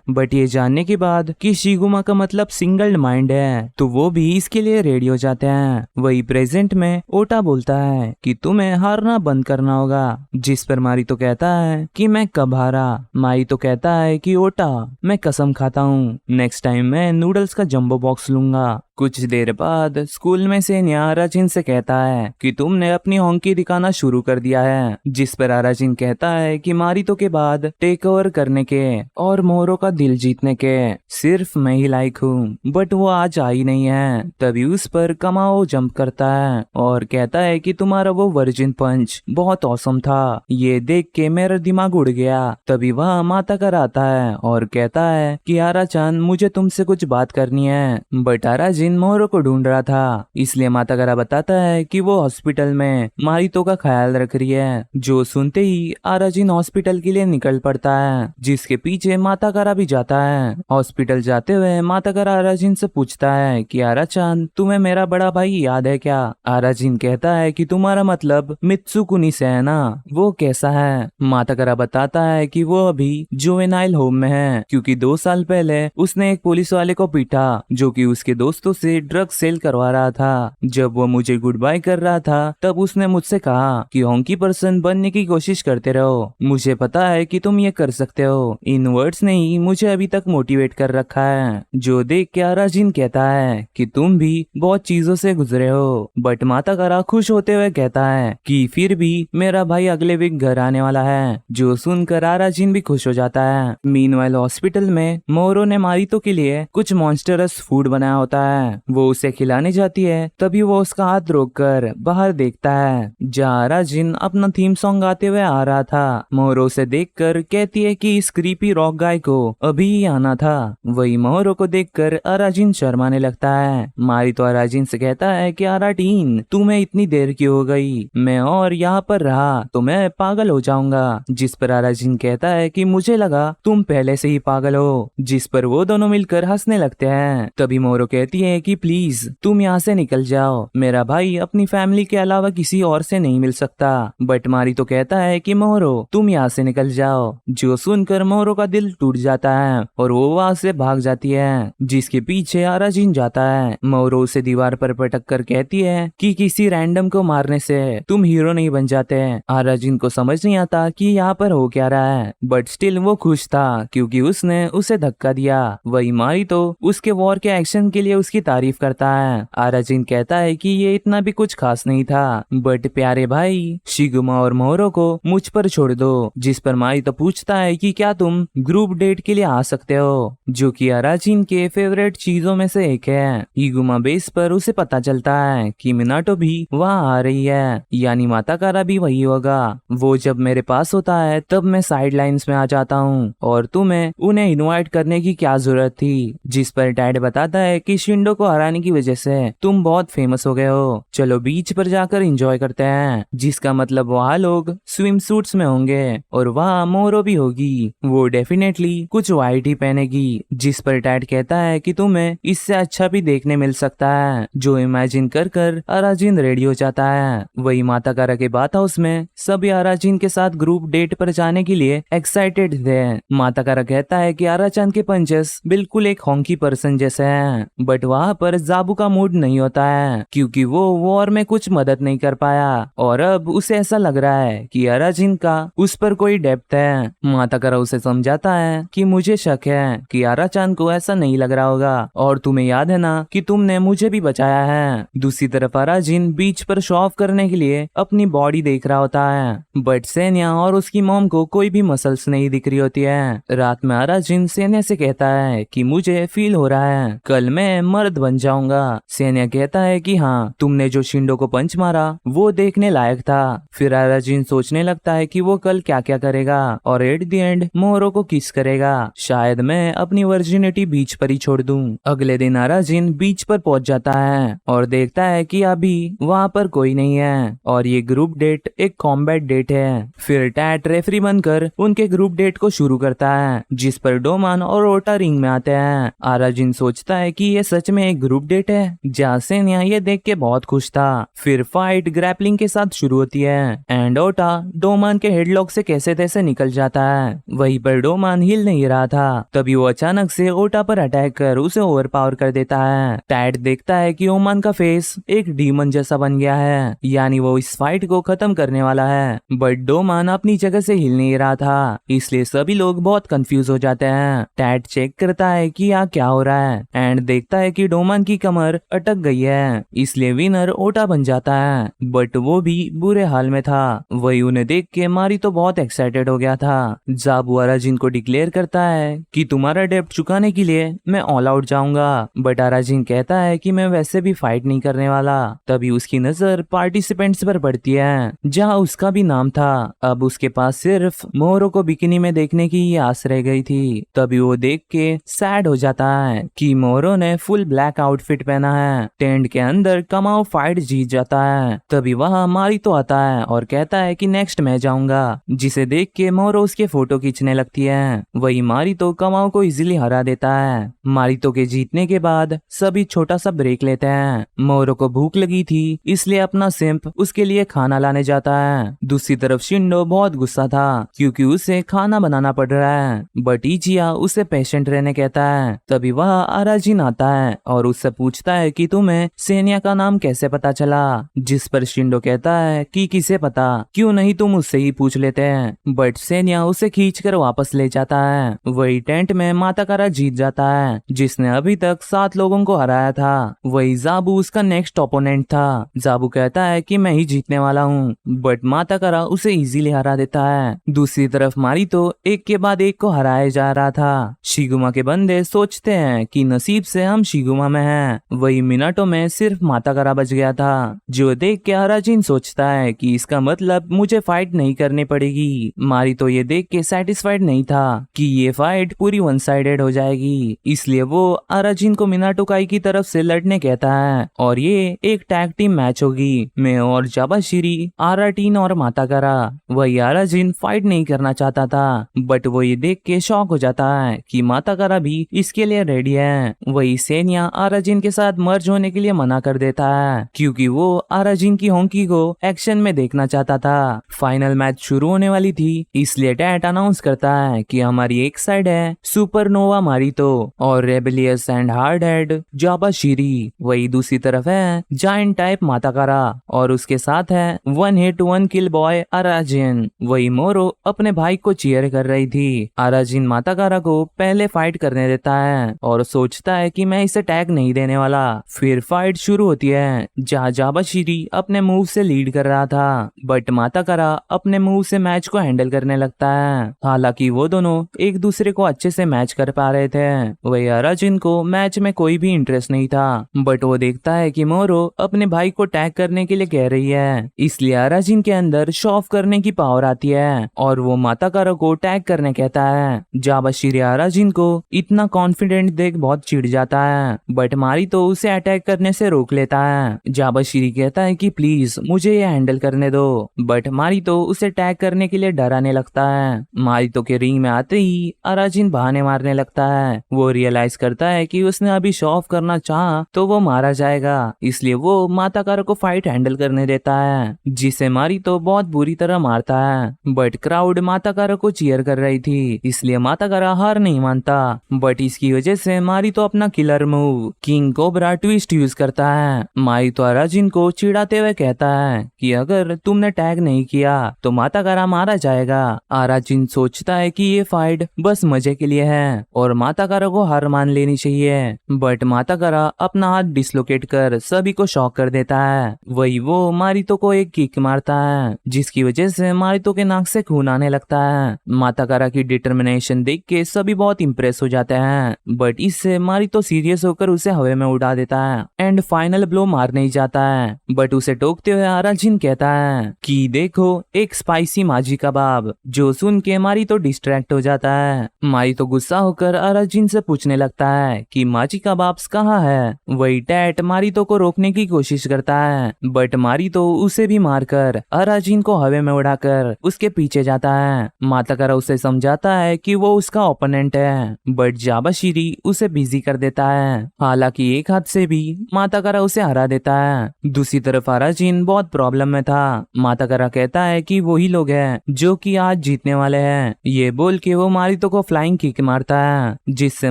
बट ये जानने के बाद कि शिगुमा का मतलब सिंगल माइंड है तो वो भी इसके लिए रेडी हो जाते हैं। वही प्रेजेंट में ओटा बोलता है कि तुम्हें हारना बंद करना होगा, जिस पर मारितो कहता है कि मैं कब हारा। मारितो कहता है कि ओटा मैं कसम खाता हूँ नेक्स्ट टाइम मैं नूडल्स का जंबो बॉक्स लूंगा। कुछ देर बाद स्कूल में सेनिया आराजिन से कहता है कि तुमने अपनी होंकी दिखाना शुरू कर दिया है। जिस पर आराजिन कहता है कि मारितो के बाद टेक ओवर करने के और मोरो का दिल जीतने के सिर्फ मैं ही लायक हूँ, बट वो आज आई नहीं है। तभी उस पर कमाओ जंप करता है और कहता है कि तुम्हारा वो वर्जिन पंच बहुत औसम था, ये देख के मेरा दिमाग उड़ गया। तभी वह मातागारा आता है और कहता है कि आरा-चान मुझे तुमसे कुछ बात करनी है। बट आराजिन मोरो को ढूंढ रहा था, इसलिए मातागारा बताता है कि वो हॉस्पिटल में मारितो का ख्याल रख रही है। जो सुनते ही आराजिन हॉस्पिटल के लिए निकल पड़ता है, जिसके पीछे मातागारा भी जाता है। हॉस्पिटल जाते हुए मातागारा आराजिन से पूछता है कि आरा-चान तुम्हें मेरा बड़ा भाई याद है क्या। आराजिन कहता है कि तुम्हारा मतलब मित्सुकुनी से है ना, वो कैसा है। मातागारा बताता है कि वो अभी जुवेनाइल होम में है, क्योंकि 2 साल पहले उसने एक पुलिस वाले को पीटा जो कि उसके दोस्तों से ड्रग सेल करवा रहा था। जब वो मुझे गुड बाय कर रहा था तब उसने मुझसे कहा कि होंकी पर्सन बनने की कोशिश करते रहो, मुझे पता है कि तुम ये कर सकते हो। इन वर्ड्स ने ही मुझे अभी तक मोटिवेट कर रखा है। जो देख के आराजिन कहता है कि तुम भी बहुत चीजों से गुजरे हो, बट मातागारा खुश होते हुए कहता है कि फिर भी मेरा भाई अगले वीक घर आने वाला है। जो सुनकर आराजिन भी खुश हो जाता है। मीनवाइल हॉस्पिटल में मोरो ने मारितो के लिए कुछ मॉन्स्टरस फूड बनाया होता है, वो उसे खिलाने जाती है। तभी वो उसका हाथ रोककर बाहर देखता है, जहाँ आराजिन अपना थीम सॉन्ग गाते हुए आ रहा था। मोरो उसे देखकर कहती है कि इस क्रीपी रॉक गाय को अभी ही आना था। वही मोरो को देखकर आराजिन शर्माने लगता है। मारितो आराजिन से कहता है कि आराटीन तुम्हें इतनी देर क्यों हो गई, मैं और यहाँ पर रहा तो मैं पागल हो जाऊंगा। जिस पर आराजिन कहता है कि मुझे लगा तुम पहले से ही पागल हो। जिस पर वो दोनों मिलकर हंसने लगते हैं। तभी मोरो कहती है कि प्लीज तुम यहाँ से निकल जाओ, मेरा भाई अपनी फैमिली के अलावा किसी और से नहीं मिल सकता। बट मारितो कहता है कि मोरो तुम यहाँ से निकल जाओ। जो सुनकर मोरो का दिल टूट जाता है और वो वहाँ से भाग जाती है, जिसके पीछे आराजिन जाता है। मोरो उसे दीवार पर पटक कर कहती है कि किसी रैंडम को मारने से तुम हीरो नहीं बन जाते। आराजिन को समझ नहीं आता कि यहाँ पर हो क्या रहा है, बट स्टिल वो खुश था क्योंकि उसने उसे धक्का दिया। वही मारितो उसके वॉर के एक्शन के लिए उसकी तारीफ करता है। आराजिन कहता है कि ये इतना भी कुछ खास नहीं था, बट प्यारे भाई शिगुमा और मोरो को मुझ पर छोड़ दो। जिस पर मारितो पूछता है कि क्या तुम ग्रुप डेट के लिए आ सकते हो, जो कि आराजिन के फेवरेट चीजों में से एक है। शिगुमा बेस पर उसे पता चलता है कि मिनाटो भी वहाँ आ रही है, यानी मातागारा भी वही होगा। वो जब मेरे पास होता है तब मैं साइड लाइन्स में आ जाता हूँ और तुम्हें उन्हें इनवाइट करने की क्या जरूरत थी। जिस पर डैड बताता है कि शिंडो शिंडो को हराने की वजह से तुम बहुत फेमस हो गए हो, चलो बीच पर जाकर एंजॉय करते हैं। जिसका मतलब वहाँ लोग स्विम सूट्स में होंगे और वहाँ मोरो भी होगी, वो डेफिनेटली कुछ व्हाइट ही पहनेगी। जिस पर टैड कहता है कि तुम्हें इससे अच्छा भी देखने मिल सकता है, जो इमेजिन कर कर अराजिन रेडी हो जाता है। वही माताकारा के बात हाउस में सभी अराजिन के साथ ग्रुप डेट पर जाने के लिए एक्साइटेड थे। माताकारा कहता है कि आराचान के पंचेस बिल्कुल एक हॉन्की पर्सन जैसे हैं, बट वहाँ पर जाबू का मूड नहीं होता है क्योंकि वो वॉर में कुछ मदद नहीं कर पाया और अब उसे ऐसा लग रहा है कि अराजिन का उस पर कोई डेप्थ है। माताकारा उसे समझाता है कि मुझे शक है कि आराचान को ऐसा नहीं लग रहा होगा और तुम्हें याद है ना कि तुमने मुझे भी बचाया है। दूसरी तरफ अराजिन बीच पर शो ऑफ करने के लिए अपनी बॉडी देख रहा होता है, बट सेनिया और उसकी मॉम को कोई भी मसल्स नहीं दिख रही होती है। रात में अराजिन सेनिया से कहता है कि मुझे फील हो रहा है कल मैं मर्द बन जाऊंगा। सेनिया कहता है कि हाँ, तुमने जो शिंडो को पंच मारा वो देखने लायक था। फिर अराजिन सोचने लगता है कि वो कल क्या क्या करेगा और एट द एंड मोरो को किस करेगा। शायद मैं अपनी वर्जिनिटी बीच पर ही छोड़ दूं। अगले दिन अराजिन बीच पर पहुंच जाता है और देखता है कि अभी वहाँ पर कोई नहीं है और ये ग्रुप डेट एक कॉम्बैट डेट है। फिर टैट रेफरी बनकर उनके ग्रुप डेट को शुरू करता है, जिस पर डोमान और ओटा रिंग में आते हैं। अराजिन सोचता है कि ये सच में एक ग्रुप डेट है, जहाँ सेनिया ये देख के बहुत खुश था। फिर फाइट ग्रैपलिंग के साथ शुरू होती है एंड ओटा डोमान के हेडलॉक से कैसे तैसे निकल जाता है। वहीं पर डोमान हिल नहीं रहा था, तभी वो अचानक से ओटा पर अटैक कर उसे ओवरपावर कर देता है। टैट देखता है कि ओमान का फेस एक डीमन जैसा बन गया है, यानी वो इस फाइट को खत्म करने वाला है। बट डोमान अपनी जगह से हिल नहीं रहा था, इसलिए सभी लोग बहुत कंफ्यूज हो जाते हैं। टैट चेक करता है कि यहाँ क्या हो रहा है एंड देखता है कि डोमान की कमर अटक गई है, इसलिए विनर ओटा बन जाता है। बट वो भी बुरे हाल में था। वही उन्हें देख के मारी तो बहुत एक्साइटेड हो गया था। जाबू अराजिन को डिक्लेयर करता है कि तुम्हारा डेब्ट चुकाने के लिए मैं ऑल आउट जाऊंगा, बट अराजिन कहता है कि मैं वैसे भी फाइट नहीं करने वाला। तभी उसकी नजर पार्टिसिपेंट्स पर पड़ती है, जहाँ उसका भी नाम था। अब उसके पास सिर्फ मोरो को बिकिनी में देखने की ही आस रह गई थी। तभी वो देख के सैड हो जाता है कि मोरो ने फुल ब्लैक आउटफिट पहना है। टेंट के अंदर कमाओ फाइट जीत जाता है। तभी वहाँ मारी तो आता है और कहता है कि नेक्स्ट मैं जाऊंगा, जिसे देख के मोरो उसके फोटो खींचने लगती है। वही मारी तो कमाओ को इजीली हरा देता है। मारितो के जीतने के बाद सभी छोटा सा ब्रेक लेते हैं। मोरो को भूख लगी थी, इसलिए अपना सिंप उसके लिए खाना लाने जाता है। दूसरी तरफ शिंडो बहुत गुस्सा था क्योंकि उसे खाना बनाना पड़ रहा है, बट इचिया उसे पेशेंट रहने कहता है। तभी वह अराजिन आता है और उससे पूछता है कि तुम्हें सेनिया का नाम कैसे पता चला, जिस पर शिंडो कहता है कि किसे पता, क्यों नहीं तुम उससे ही पूछ लेते हैं। बट सेनिया उसे खींचकर वापस ले जाता है। वही टेंट में माताकारा जीत जाता है, जिसने अभी तक 7 लोगों को हराया था। वही जाबू उसका नेक्स्ट ओपोनेंट था। जाबू कहता है कि मैं ही जीतने वाला हूँ, बट माताकारा उसे इजीली हरा देता है। दूसरी तरफ मारितो एक के बाद एक को हराया जा रहा था। शिगुमा के बंदे सोचते हैं कि नसीब से हम शिगुमा में हैं। वही मिनाटो में सिर्फ माताकारा बच गया था, जो देख के अराजिन सोचता है कि इसका मतलब मुझे फाइट नहीं करनी पड़ेगी। मारितो ये देख के सेटिस्फाइड नहीं था कि ये फाइट पूरी वन साइडेड हो जाएगी, इसलिए वो अराजिन को मिनाटो काई की तरफ से लड़ने कहता है और ये एक टैग टीम मैच होगी, मैं और जाबाशिरी, आराटीन और माताकारा। वही अराजिन फाइट नहीं करना चाहता था, बट वो ये देख के शॉक हो जाता है कि माताकारा भी इसके लिए रेडी है। वही सेनिया अराजिन के साथ मर्ज होने के लिए मना कर देता है क्योंकि वो अराजिन की होंकी को एक्शन में देखना चाहता था। फाइनल मैच शुरू होने वाली थी, इसलिए टैट अनाउंस करता है कि हमारी एक साइड है सुपरनोवा मारितो और रेबेलियस एंड हार्ड हेड जाबाशिरी, वही दूसरी तरफ है जायंट टाइप माताकारा और उसके साथ है 1 हिट 1 किल बॉय अराजिन। वही मोरो अपने भाई को चीयर कर रही थी। अराजिन माताकारा को पहले फाइट करने देता है और सोचता है कि मैं इसे टैग नहीं देने वाला। फिर फाइट शुरू होती है, जहाँ जाबाशिरी अपने मूव से लीड कर रहा था, बट माताकारा अपने मूव से मैच को हैंडल करने लगता है। हालांकि वो दोनों एक दूसरे को अच्छे से मैच कर पा रहे थे। वही अराजिन को मैच में कोई भी इंटरेस्ट नहीं था, बट वो देखता है कि मोरो अपने भाई को टैग करने के लिए कह रही है, इसलिए अराजिन के अंदर शो ऑफ करने की पावर आती है और वो माताकारा को टैग करने कहता है। जाबाशिरी अराजिन को इतना कॉन्फिडेंट देख बहुत चिढ़ जाता है बट मारितो उसे अटैक करने से रोक लेता है। जाबाशिरी कहता है कि प्लीज मुझे ये हैंडल करने दो, बट मारितो उसे अटैक करने के लिए डराने लगता है। मारितो के रिंग में आते ही अराजिन बहाने मारने लगता है। वो रियलाइज करता है कि उसने अभी शो ऑफ करना चाहा तो वो मारा जाएगा, इसलिए वो माताकारा को फाइट हैंडल करने देता है, जिसे मारितो बहुत बुरी तरह मारता है। बट क्राउड माताकारा को चीयर कर रही थी, इसलिए माताकारा हार नहीं मानता। बट इसकी वजह से मारितो अपना killer move king cobra twist use करता है। मारितो अराजिन को चिढ़ाते हुए कहता है कि अगर तुमने टैग नहीं किया तो माताकारा मारा जाएगा। अराजिन सोचता है कि ये फाइट बस मजे के लिए है और माताकारा को हार मान लेनी चाहिए। बट माताकारा अपना हाथ डिसलोकेट कर सभी को शॉक कर देता है। वही वो मारितो को एक किक मारता है, जिसकी वजह से मारितो के नाक से खून आने लगता है। माताकारा की डिटर्मिनेशन देख के सभी बहुत इंप्रेस हो जाते हैं, बट इससे मारितो सीरियस होकर उसे हवा में उड़ा देता है एंड फाइनल ब्लो मारने ही जाता है। बट उसे टोकते हुए अराजिन कहता है कि देखो एक स्पाइसी माजी कबाब, जो सुन के मारितो डिस्ट्रैक्ट हो जाता है। मारितो गुस्सा होकर अराजिन से पूछने लगता है कि माजी कबाब्स कहाँ है। वही टैट मारितो को रोकने की कोशिश करता है, बट मारितो उसे भी मारकर अराजिन को हवा में उड़ाकर उसके पीछे जाता है। माताकारा उसे समझाता है कि वो उसका ओपोनेंट है, बट जाबाशिरी उसे बिजी कर देता है। हालांकि एक हाथ से भी माताकारा उसे हरा देता है। दूसरी तरफ अराजिन बहुत प्रॉब्लम में था। माताकारा कहता है कि वही लोग हैं जो कि आज जीतने वाले हैं। ये बोल के वो मारितो को फ्लाइंग किक मारता है, जिससे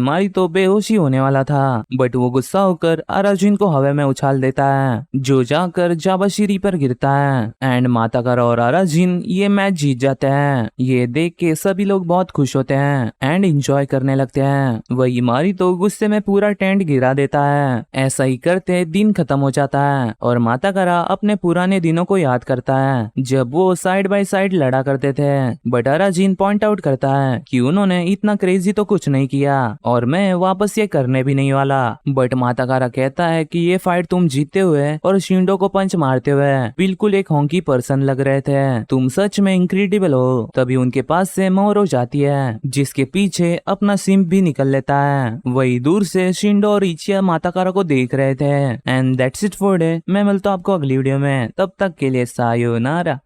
मारितो बेहोशी होने वाला था, बट वो गुस्सा होकर अराजिन को हवा में उछाल देता है, जो जाकर जाबाशिरी पर गिरता है एंड माताकारा और अराजिन ये मैच जीत जाते हैं। ये देख के सभी लोग बहुत खुश होते हैं एंड एंजॉय करने लगते हैं। वही मारितो गुस्से में पूरा टेंट गिरा देता है। ऐसा ही करते दिन खत्म हो जाता है और माताकारा अपने पुराने दिनों को याद करता है जब वो साइड बाय साइड लड़ा करते थे। बट अराजिन पॉइंट आउट करता है कि उन्होंने इतना क्रेजी तो कुछ नहीं किया और मैं वापस ये करने भी नहीं वाला। बट माताकारा कहता है कि ये फाइट तुम जीतते हुए और शिंडो को पंच मारते हुए बिल्कुल एक हॉन्की पर्सन लग रहे थे। तुम सच में इंक्रेडिबल हो। तभी उनके पास से मोरो जाती है, जिसके पीछे अपना सिम भी निकल लेता है। वही दूर से शिंडो और इचिया माताकारा को देख रहे थे। And that's it for day. मैं मिलता हूं आपको अगली वीडियो में, तब तक के लिए सायोनारा।